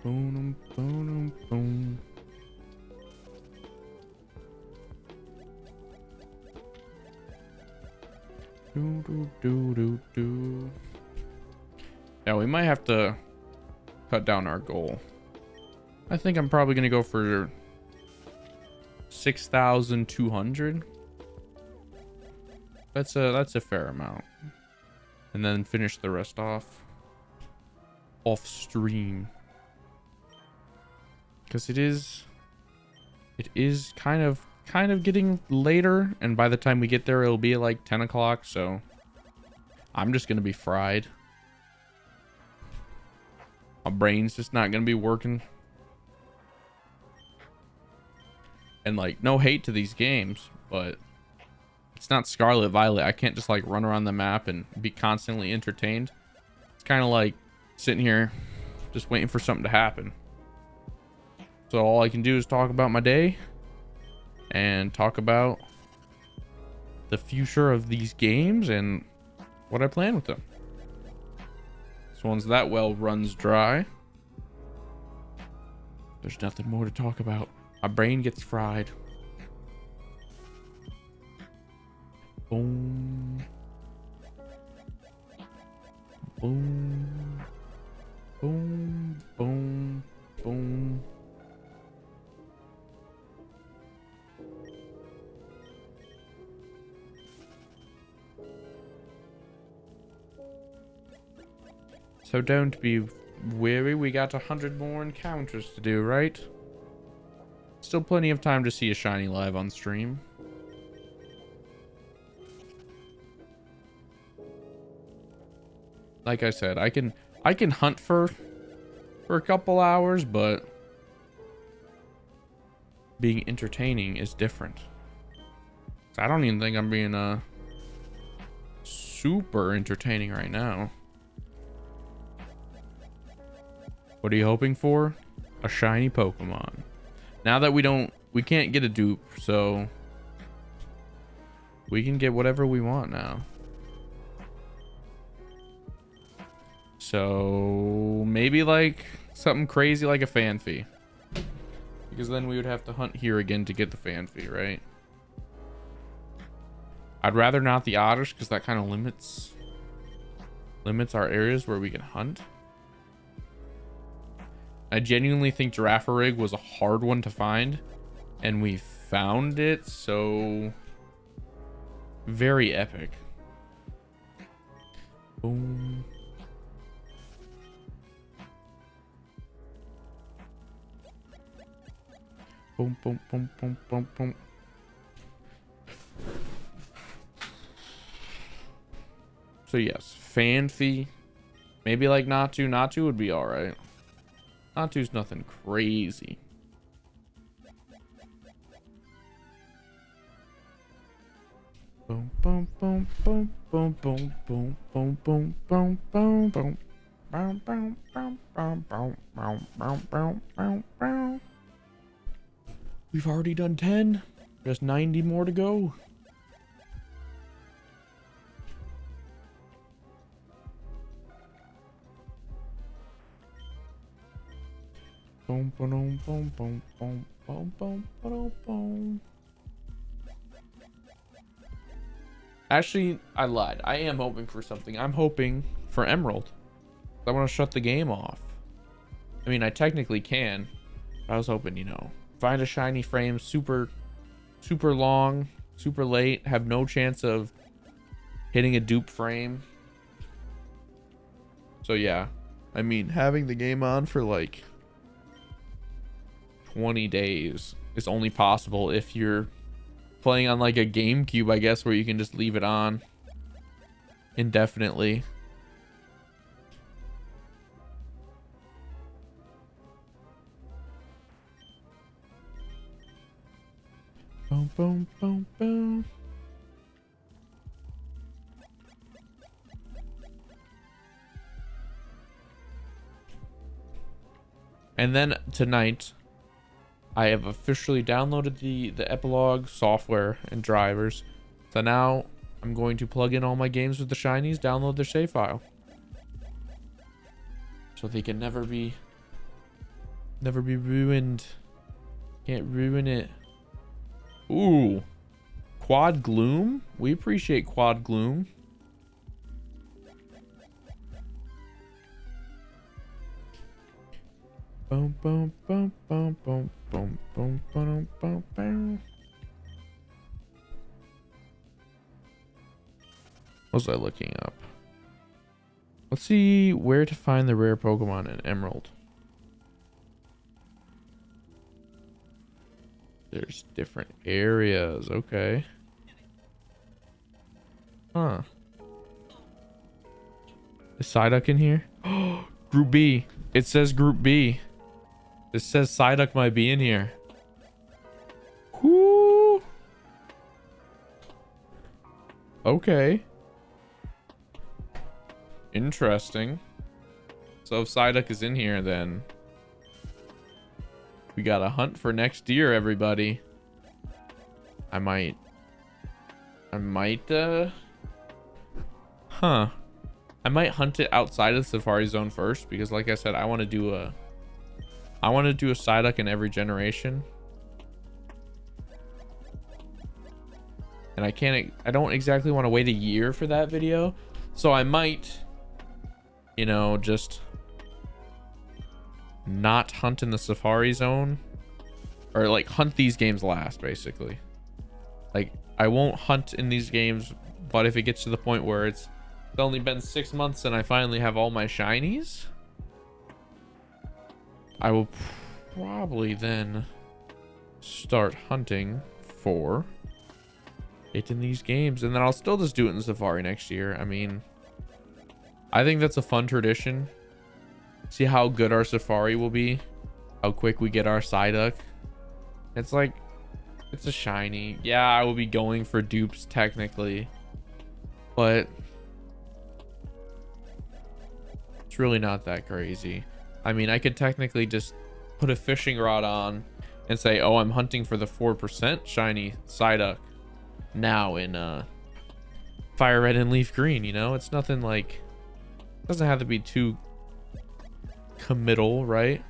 Boom, boom, boom. Do. Yeah, we might have to cut down our goal. I think I'm probably gonna go for 6,200. That's a fair amount, and then finish the rest off stream, because it is kind of getting later, and by the time we get there it'll be like 10 o'clock, so I'm just gonna be fried. My brain's just not gonna be working. And like, no hate to these games, but it's not Scarlet Violet. I can't just like run around the map and be constantly entertained. It's kind of like sitting here just waiting for something to happen. So all I can do is talk about my day and talk about the future of these games and what I plan with them. So once that well runs dry, there's nothing more to talk about. My brain gets fried. Boom. Boom. Boom. Boom. Boom. So don't be weary. We got 100 more encounters to do, right? Still plenty of time to see a shiny live on stream. Like I said, I can hunt for a couple hours, but being entertaining is different. I don't even think I'm being super entertaining right now. What are you hoping for? A shiny Pokemon. Now that we can't get a dupe, so we can get whatever we want now. So maybe like something crazy like a Fanfy, because then we would have to hunt here again to get the Fanfy, right? I'd rather not the Otters, because that kind of limits our areas where we can hunt. I genuinely think Girafarig was a hard one to find, and we found it, so very epic. Boom. Boom, boom, boom, boom, boom, boom. So yes, Fanfi. Maybe like Natu. Natu would be alright. Natu's nothing crazy. Boom, boom, boom, boom, boom, boom, boom, boom, boom, boom, boom, boom. Boom, boom, boom, boom, boom, boom, boom, boom, boom, boom. We've already done 10. Just 90 more to go. Boom, boom, boom, boom, boom, boom, boom, boom, boom. Actually, I lied. I am hoping for something. I'm hoping for Emerald. I want to shut the game off. I mean, I technically can. I was hoping, you know, find a shiny frame super long, super late, have no chance of hitting a dupe frame. So yeah, I mean, having the game on for like 20 days is only possible if you're playing on like a GameCube, I guess, where you can just leave it on indefinitely. Boom, boom, boom, boom. And then tonight, I have officially downloaded the epilogue software and drivers. So now I'm going to plug in all my games with the shinies, download their save file, so they can never be ruined. Can't ruin it. Ooh, Quad Gloom. We appreciate Quad Gloom. Boom, boom, boom, boom, boom, boom, boom, boom, boom, boom. What was I looking up? Let's see where to find the rare Pokemon in Emerald. There's different areas. Okay. Huh. Is Psyduck in here? Oh, Group B. It says Group B. It says Psyduck might be in here. Whoo. Okay. Interesting. So if Psyduck is in here, then we got a hunt for next year, everybody. I might I might hunt it outside of the Safari Zone first, because like I said, I want to do a Psyduck in every generation. And I don't exactly want to wait a year for that video. So I might, you know, just not hunt in the Safari Zone, or like hunt these games last, basically. Like, I won't hunt in these games, but if it gets to the point where it's only been 6 months and I finally have all my shinies, I will probably then start hunting for it in these games, and then I'll still just do it in Safari next year. I mean, I think that's a fun tradition. See how good our Safari will be, how quick we get our Psyduck. It's like, it's a shiny. Yeah, I will be going for dupes technically, but it's really not that crazy. I mean, I could technically just put a fishing rod on and say, oh, I'm hunting for the 4% shiny Psyduck now in Fire Red and Leaf Green. You know, it's nothing like, it doesn't have to be too committal, right?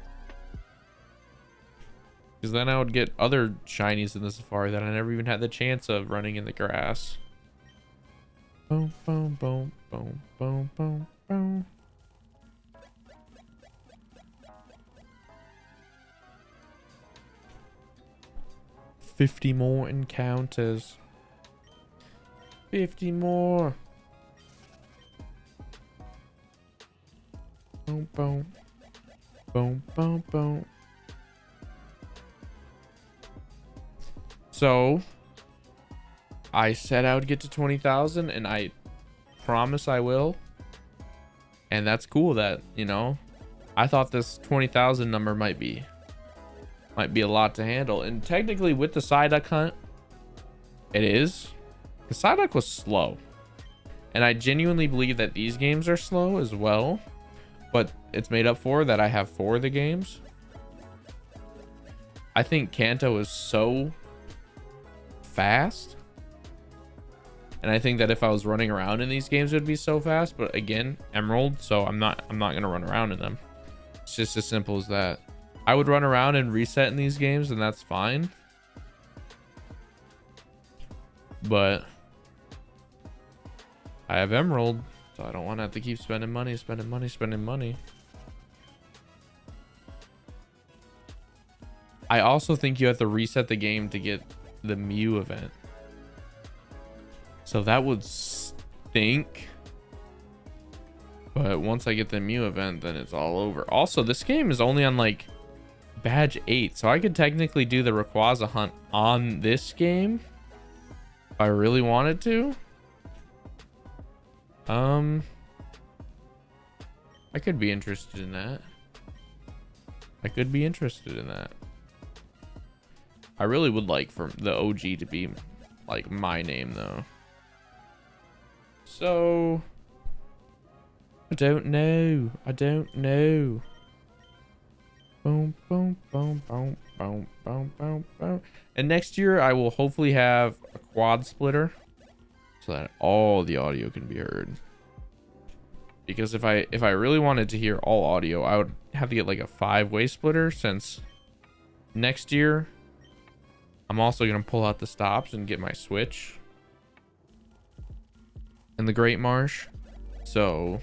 Because then I would get other shinies in the Safari that I never even had the chance of running in the grass. Boom, boom, boom, boom, boom, boom, boom. $50 more encounters. 50 more. boom. Boom, boom, boom. So I said I would get to 20,000 and I promise I will. And that's cool that, you know, I thought this 20,000 number might be a lot to handle. And technically with the Psyduck hunt, it is. The Psyduck was slow. And I genuinely believe that these games are slow as well. But it's made up for that I have 4 of the games. I think Kanto is so fast. And I think that if I was running around in these games, it would be so fast. But again, Emerald, so I'm not gonna run around in them. It's just as simple as that. I would run around and reset in these games, and that's fine. But I have Emerald, so I don't want to have to keep spending money. I also think you have to reset the game to get the Mew event. So that would stink. But once I get the Mew event, then it's all over. Also, this game is only on like badge 8. So I could technically do the Rayquaza hunt on this game if I really wanted to. I could be interested in that. I really would like for the OG to be like my name though. So I don't know. Boom, boom, boom, boom, boom, boom, boom, boom. And next year I will hopefully have a quad splitter so that all the audio can be heard. Because if I really wanted to hear all audio, I would have to get like a 5-way splitter, since next year I'm also going to pull out the stops and get my Switch in the Great Marsh. So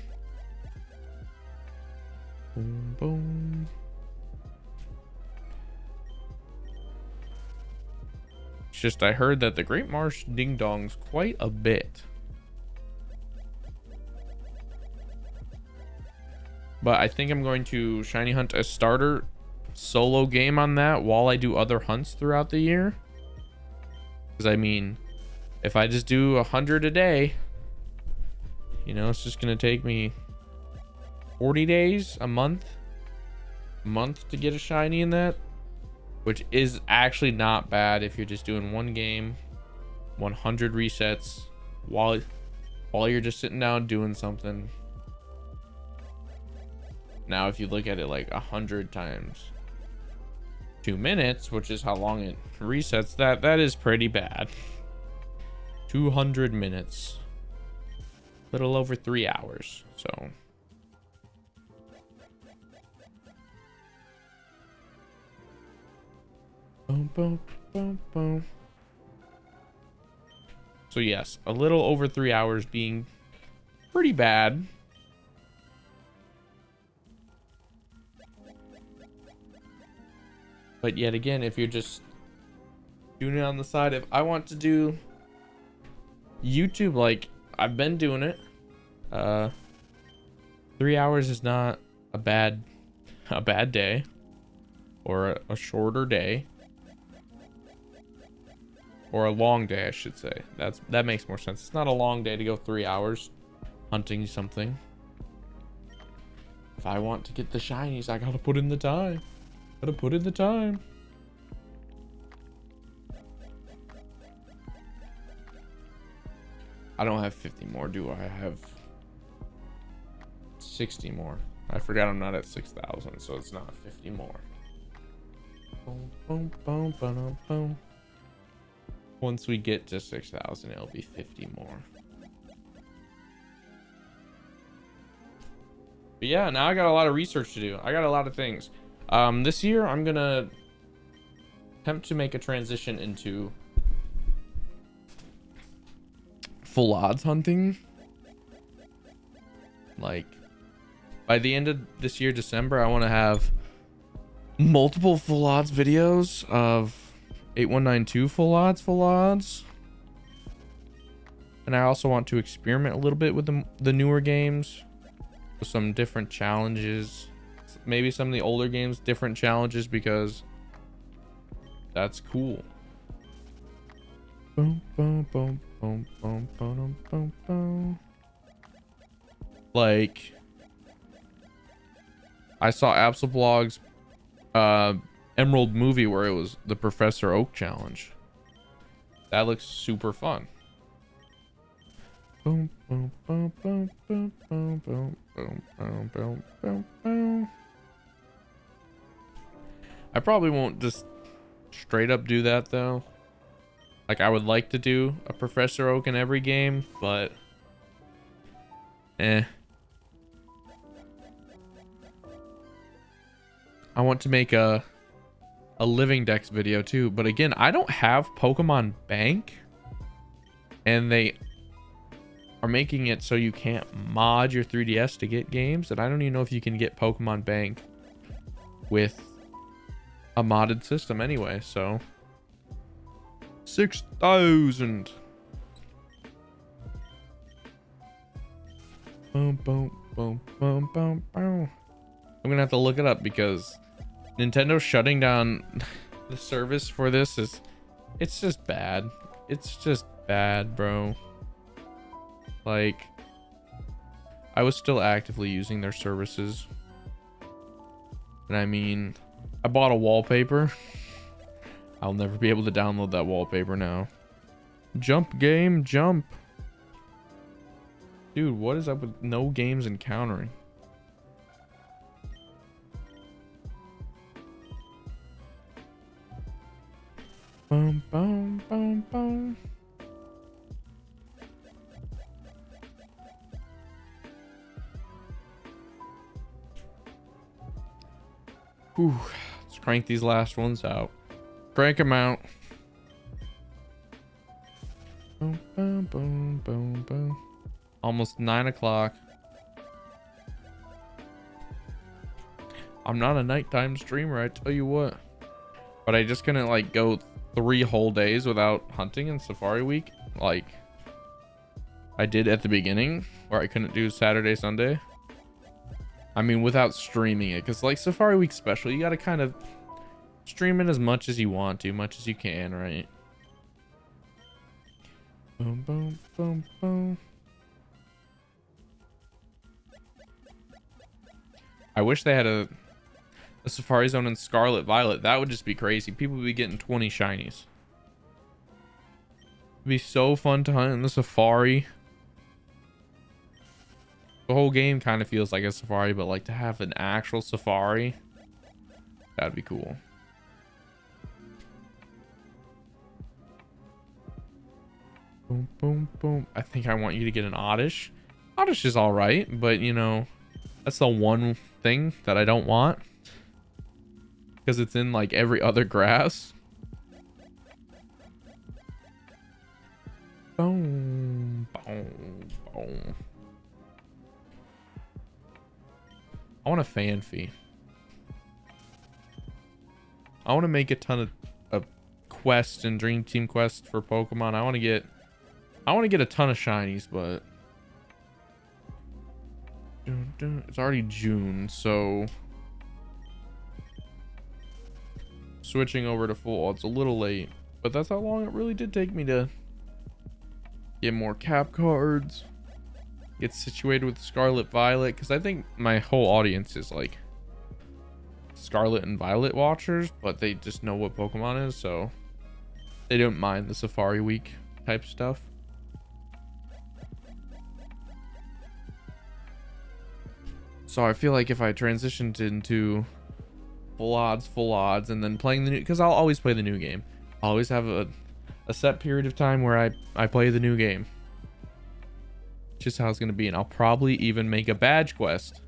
boom, boom. It's just I heard that the Great Marsh ding dongs quite a bit. But I think I'm going to shiny hunt a starter solo game on that while I do other hunts throughout the year. Because I mean, if I just do 100 a day, you know, it's just going to take me 40 days, a month to get a shiny in that. Which is actually not bad if you're just doing one game, 100 resets while you're just sitting down doing something. Now, if you look at it like 100 times 2 minutes, which is how long it resets, that is pretty bad. 200 minutes, little over 3 hours. So boom, boom, boom, boom. So yes, a little over 3 hours being pretty bad. But yet again, if you're just doing it on the side, if I want to do YouTube like I've been doing it, 3 hours is not a bad day, or a shorter day, or a long day, I should say. That makes more sense. It's not a long day to go 3 hours hunting something. If I want to get the shinies, I gotta put in the time. I don't have 50 more, do I? I have 60 more. I forgot I'm not at 6,000, so it's not 50 more. Boom, boom, boom, boom, boom. Once we get to 6,000, it'll be 50 more. But yeah, now I got a lot of research to do. I got a lot of things. This year I'm gonna attempt to make a transition into full odds hunting. Like by the end of this year, December, I want to have multiple full odds videos of 8192 full odds. And I also want to experiment a little bit with the newer games with some different challenges maybe some of the older games different challenges, because that's cool. Boom, boom, boom, boom, boom, boom, boom, boom. Like, I saw Absolblog's Emerald movie where it was the Professor Oak challenge. That looks super fun. Boom, boom, boom, boom, boom, boom, boom, boom, boom, boom, boom, boom. I probably won't just straight up do that though. Like, I would like to do a Professor Oak in every game, but I want to make a Living Dex video too, but again, I don't have Pokemon Bank, and they are making it so you can't mod your 3DS to get games, and I don't even know if you can get Pokemon Bank with a modded system anyway. So 6,000. Boom, boom, boom, boom, boom, boom. I'm gonna have to look it up because Nintendo shutting down the service for this it's just bad. It's just bad, bro. Like, I was still actively using their services, and I mean, I bought a wallpaper. I'll never be able to download that wallpaper now. Jump game, jump. Dude, what is up with no games encountering? Boom, boom, boom, boom. Whew. Let's crank these last ones out. Crank them out. Boom, boom, boom, boom, boom. Almost 9 o'clock. I'm not a nighttime streamer, I tell you what. But I just couldn't like go 3 whole days without hunting in Safari Week, like I did at the beginning, where I couldn't do Saturday, Sunday. I mean, without streaming it, because like Safari Week special, you got to kind of stream it as much as you want to, much as you can, right? Boom, boom, boom, boom. I wish they had a Safari Zone in Scarlet Violet. That would just be crazy. People would be getting 20 shinies. It'd be so fun to hunt in the Safari. The whole game kind of feels like a Safari, but like to have an actual Safari, that'd be cool. Boom, boom, boom. I think I want you to get an Oddish. Oddish is all right, but you know, that's the one thing that I don't want, because it's in like every other grass. Boom, boom, boom. I want a Fanfy. I want to make a ton of quests and Dream Team quests for Pokemon. I want to get a ton of shinies, but it's already June, so switching over to full, it's a little late, but that's how long it really did take me to get more cap cards, get situated with Scarlet Violet, because I think my whole audience is like Scarlet and Violet watchers, but they just know what Pokemon is, so they don't mind the Safari Week type stuff. So I feel like if I transitioned into full odds, and then playing the new, because I'll always play the new game. I'll always have a set period of time where I play the new game. Just how it's going to be. And I'll probably even make a badge quest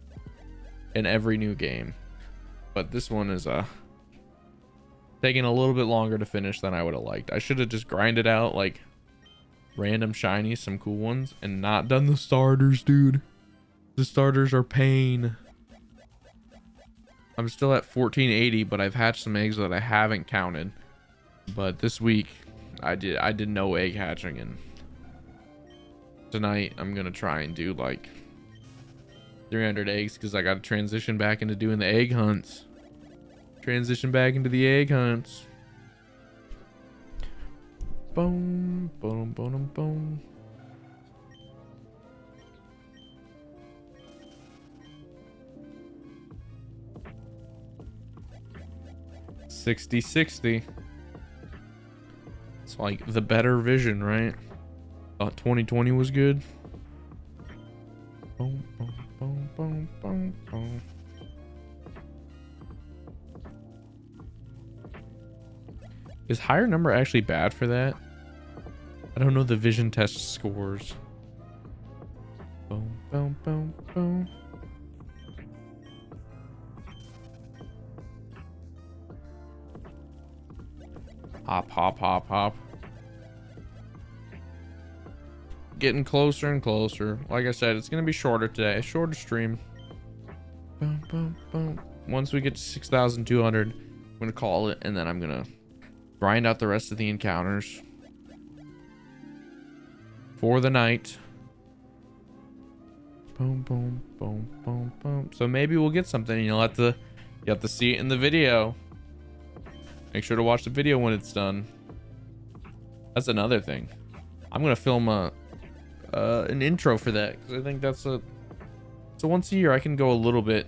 in every new game. But this one is taking a little bit longer to finish than I would have liked. I should have just grinded out like random shinies, some cool ones, and not done the starters, dude. The starters are pain. I'm still at 1480, but I've hatched some eggs that I haven't counted. But this week I did no egg hatching, and tonight I'm gonna try and do like 300 eggs because I got to transition back into doing the egg hunts. Transition back into the egg hunts. Boom, boom, boom, boom. $60-60. It's like the better vision, right? Thought 2020 was good. Boom, boom, boom, boom, boom, boom. Is higher number actually bad for that? I don't know the vision test scores. Boom, boom, boom, boom. Hop, hop, hop, hop. Getting closer and closer. Like I said, it's gonna be shorter today. A shorter stream. Boom, boom, boom. Once we get to 6,200, I'm gonna call it, and then I'm gonna grind out the rest of the encounters for the night. Boom, boom, boom, boom, boom. So maybe we'll get something, and you'll have to see it in the video. Make sure to watch the video when it's done. That's another thing. I'm gonna film an intro for that because I think that's so once a year I can go a little bit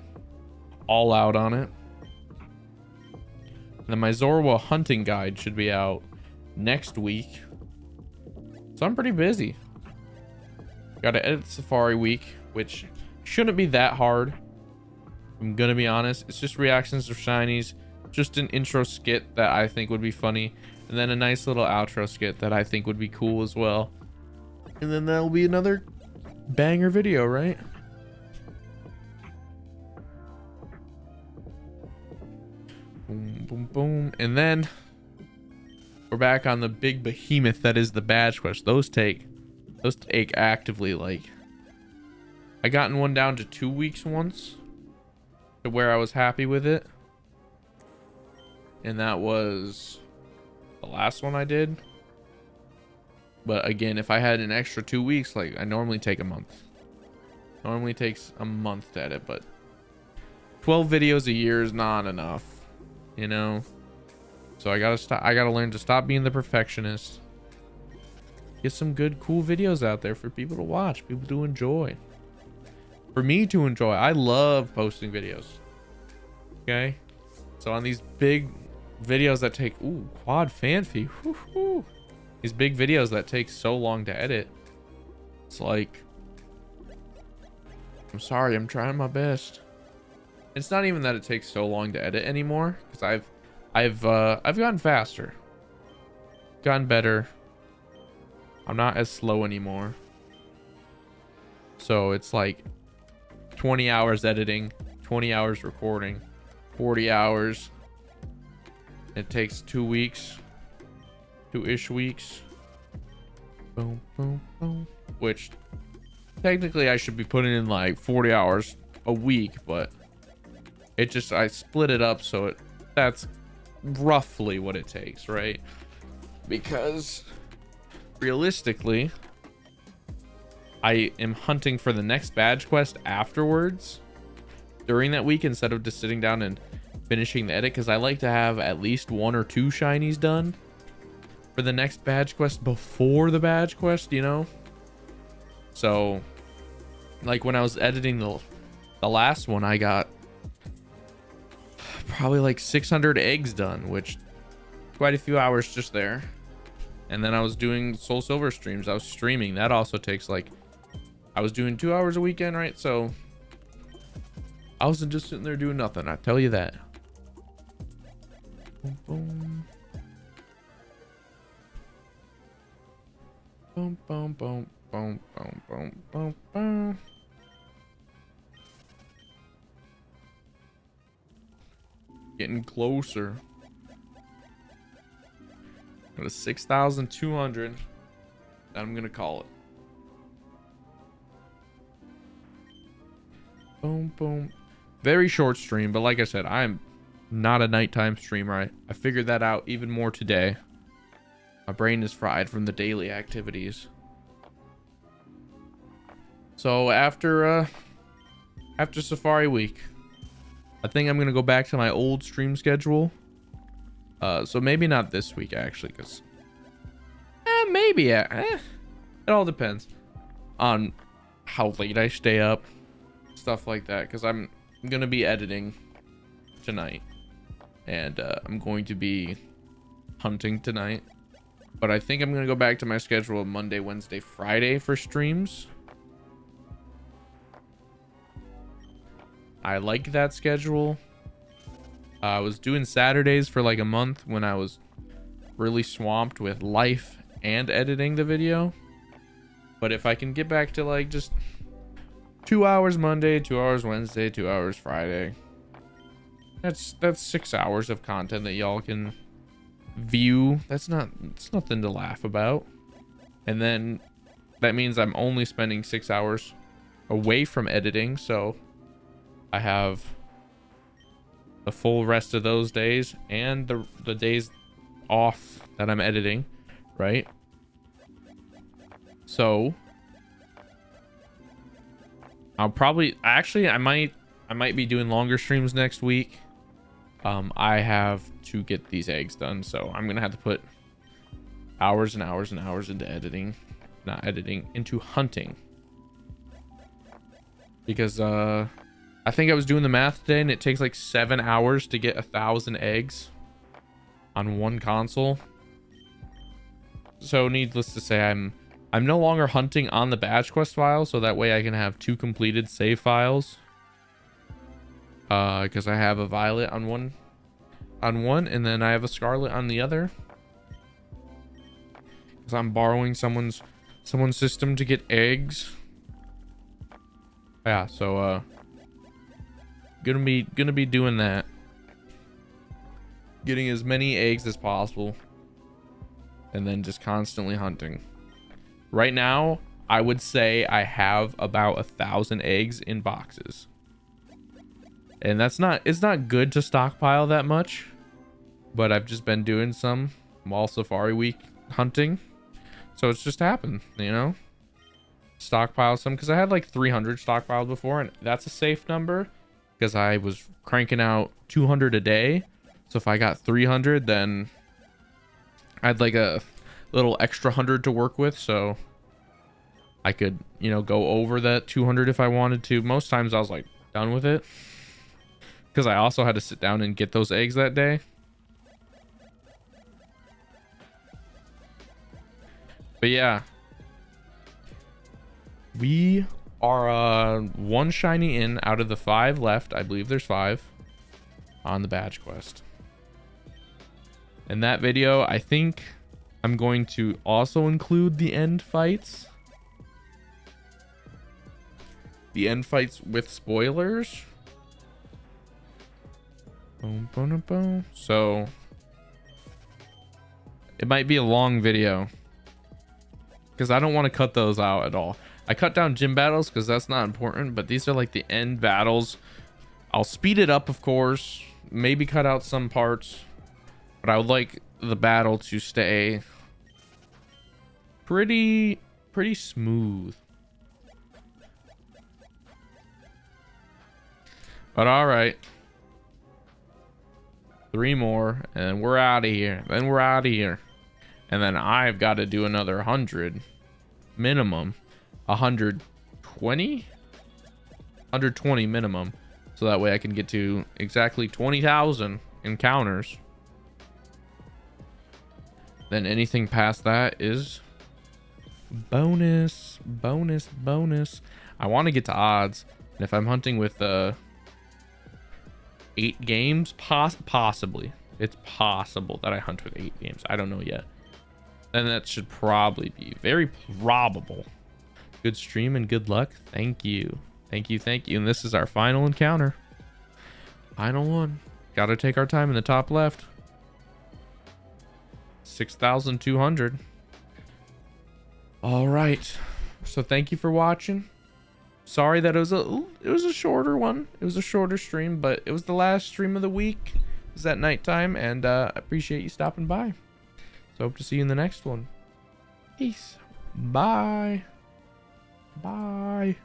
all out on it. And then my Zorwa hunting guide should be out next week, so I'm pretty busy. Gotta edit Safari week, which shouldn't be that hard. I'm gonna be honest. It's just reactions to shinies, just an intro skit that I think would be funny, and then a nice little outro skit that I think would be cool as well. And then that'll be another banger video, right? Boom, boom, boom. And then we're back on the big behemoth that is the badge quest. Those take actively, like, I gotten one down to 2 weeks once to where I was happy with it. And that was the last one I did. But again, if I had an extra 2 weeks, like, I normally take a month. Normally takes a month to edit, but 12 videos a year is not enough, you know? So I gotta learn to stop being the perfectionist. Get some good, cool videos out there for people to watch, people to enjoy. For me to enjoy. I love posting videos. Okay? So on these big videos that take, ooh, quad fanfy. Woo-hoo. These big videos that take so long to edit. It's like, I'm sorry, I'm trying my best. It's not even that it takes so long to edit anymore, because I've gotten faster, gotten better. I'm not as slow anymore. So it's like 20 hours editing, 20 hours recording, 40 hours. It takes 2 weeks, 2-ish weeks. Boom, boom, boom. Which technically I should be putting in like 40 hours a week, but it just, I split it up so that's roughly what it takes, right? Because realistically, I am hunting for the next badge quest afterwards during that week instead of just sitting down and finishing the edit, because I like to have at least 1 or 2 shinies done for the next badge quest before the badge quest, you know? So like when I was editing the last one, I got probably like 600 eggs done, which quite a few hours just there. And then I was doing Soul Silver streams. I was streaming. That also takes like, I was doing 2 hours a weekend, right? So I wasn't just sitting there doing nothing, I tell you that. Boom, boom. Boom, boom, boom, boom, boom, boom, boom, boom. Getting closer. Go to 6,200. I'm gonna call it. Boom, boom. Very short stream, but like I said, I'm not a nighttime streamer. I figured that out even more today. My brain is fried from the daily activities. So after after Safari week. I think I'm gonna go back to my old stream schedule. So maybe not this week actually, because maybe it all depends on how late I stay up, stuff like that, because I'm gonna be editing tonight, and I'm going to be hunting tonight. But I think I'm gonna go back to my schedule of Monday, Wednesday, Friday for streams. I like that schedule. I was doing Saturdays for like a month when I was really swamped with life and editing the video. But if I can get back to like just 2 hours Monday, 2 hours Wednesday, 2 hours Friday, that's 6 hours of content that y'all can view. It's nothing to laugh about. And then that means I'm only spending 6 hours away from editing, so I have the full rest of those days and the days off that I'm editing, right? So I'll probably I might be doing longer streams next week. I have to get these eggs done, so I'm gonna have to put hours and hours and hours into editing, not editing, into hunting, because I think I was doing the math today, and it takes like 7 hours to get 1,000 eggs on one console. So needless to say, I'm no longer hunting on the batch quest file, so that way I can have 2 completed save files. Because I have a violet on one, and then I have a scarlet on the other. Because I'm borrowing someone's system to get eggs. Yeah, so gonna be doing that, getting as many eggs as possible, and then just constantly hunting. Right now I would say I have about 1,000 eggs in boxes, and it's not good to stockpile that much, but I've just been doing some while Safari week hunting, so it's just happened, you know. Stockpile some, because I had like 300 stockpiled before, and that's a safe number because I was cranking out 200 a day. So if I got 300, then I'd like a little extra 100 to work with, so I could, you know, go over that 200 if I wanted to. Most times I was like done with it, because I also had to sit down and get those eggs that day. But yeah, we are 1 shiny in out of the 5 left. I believe there's 5 on the badge quest. In that video, I think I'm going to also include the end fights. The end fights with spoilers. Boom, boom, boom, boom. So it might be a long video, because I don't want to cut those out at all. I cut down gym battles because that's not important, but these are like the end battles. I'll speed it up, of course, maybe cut out some parts, but I would like the battle to stay pretty smooth. But all right, 3 more and we're out of here. Then we're out of here, and then I've got to do another 100 minimum. 120 minimum, so that way I can get to exactly 20,000 encounters. Then anything past that is bonus. I want to get to odds, and if I'm hunting with 8 games, possibly, it's possible that I hunt with 8 games. I don't know yet. Then that should probably be very probable. Good stream and good luck. Thank you. And this is our final encounter. Final one. Gotta take our time in the top left. 6,200. All right. So thank you for watching. Sorry that it was a shorter one. It was a shorter stream, but it was the last stream of the week. It was at nighttime, and I appreciate you stopping by. So hope to see you in the next one. Peace. Bye. Bye.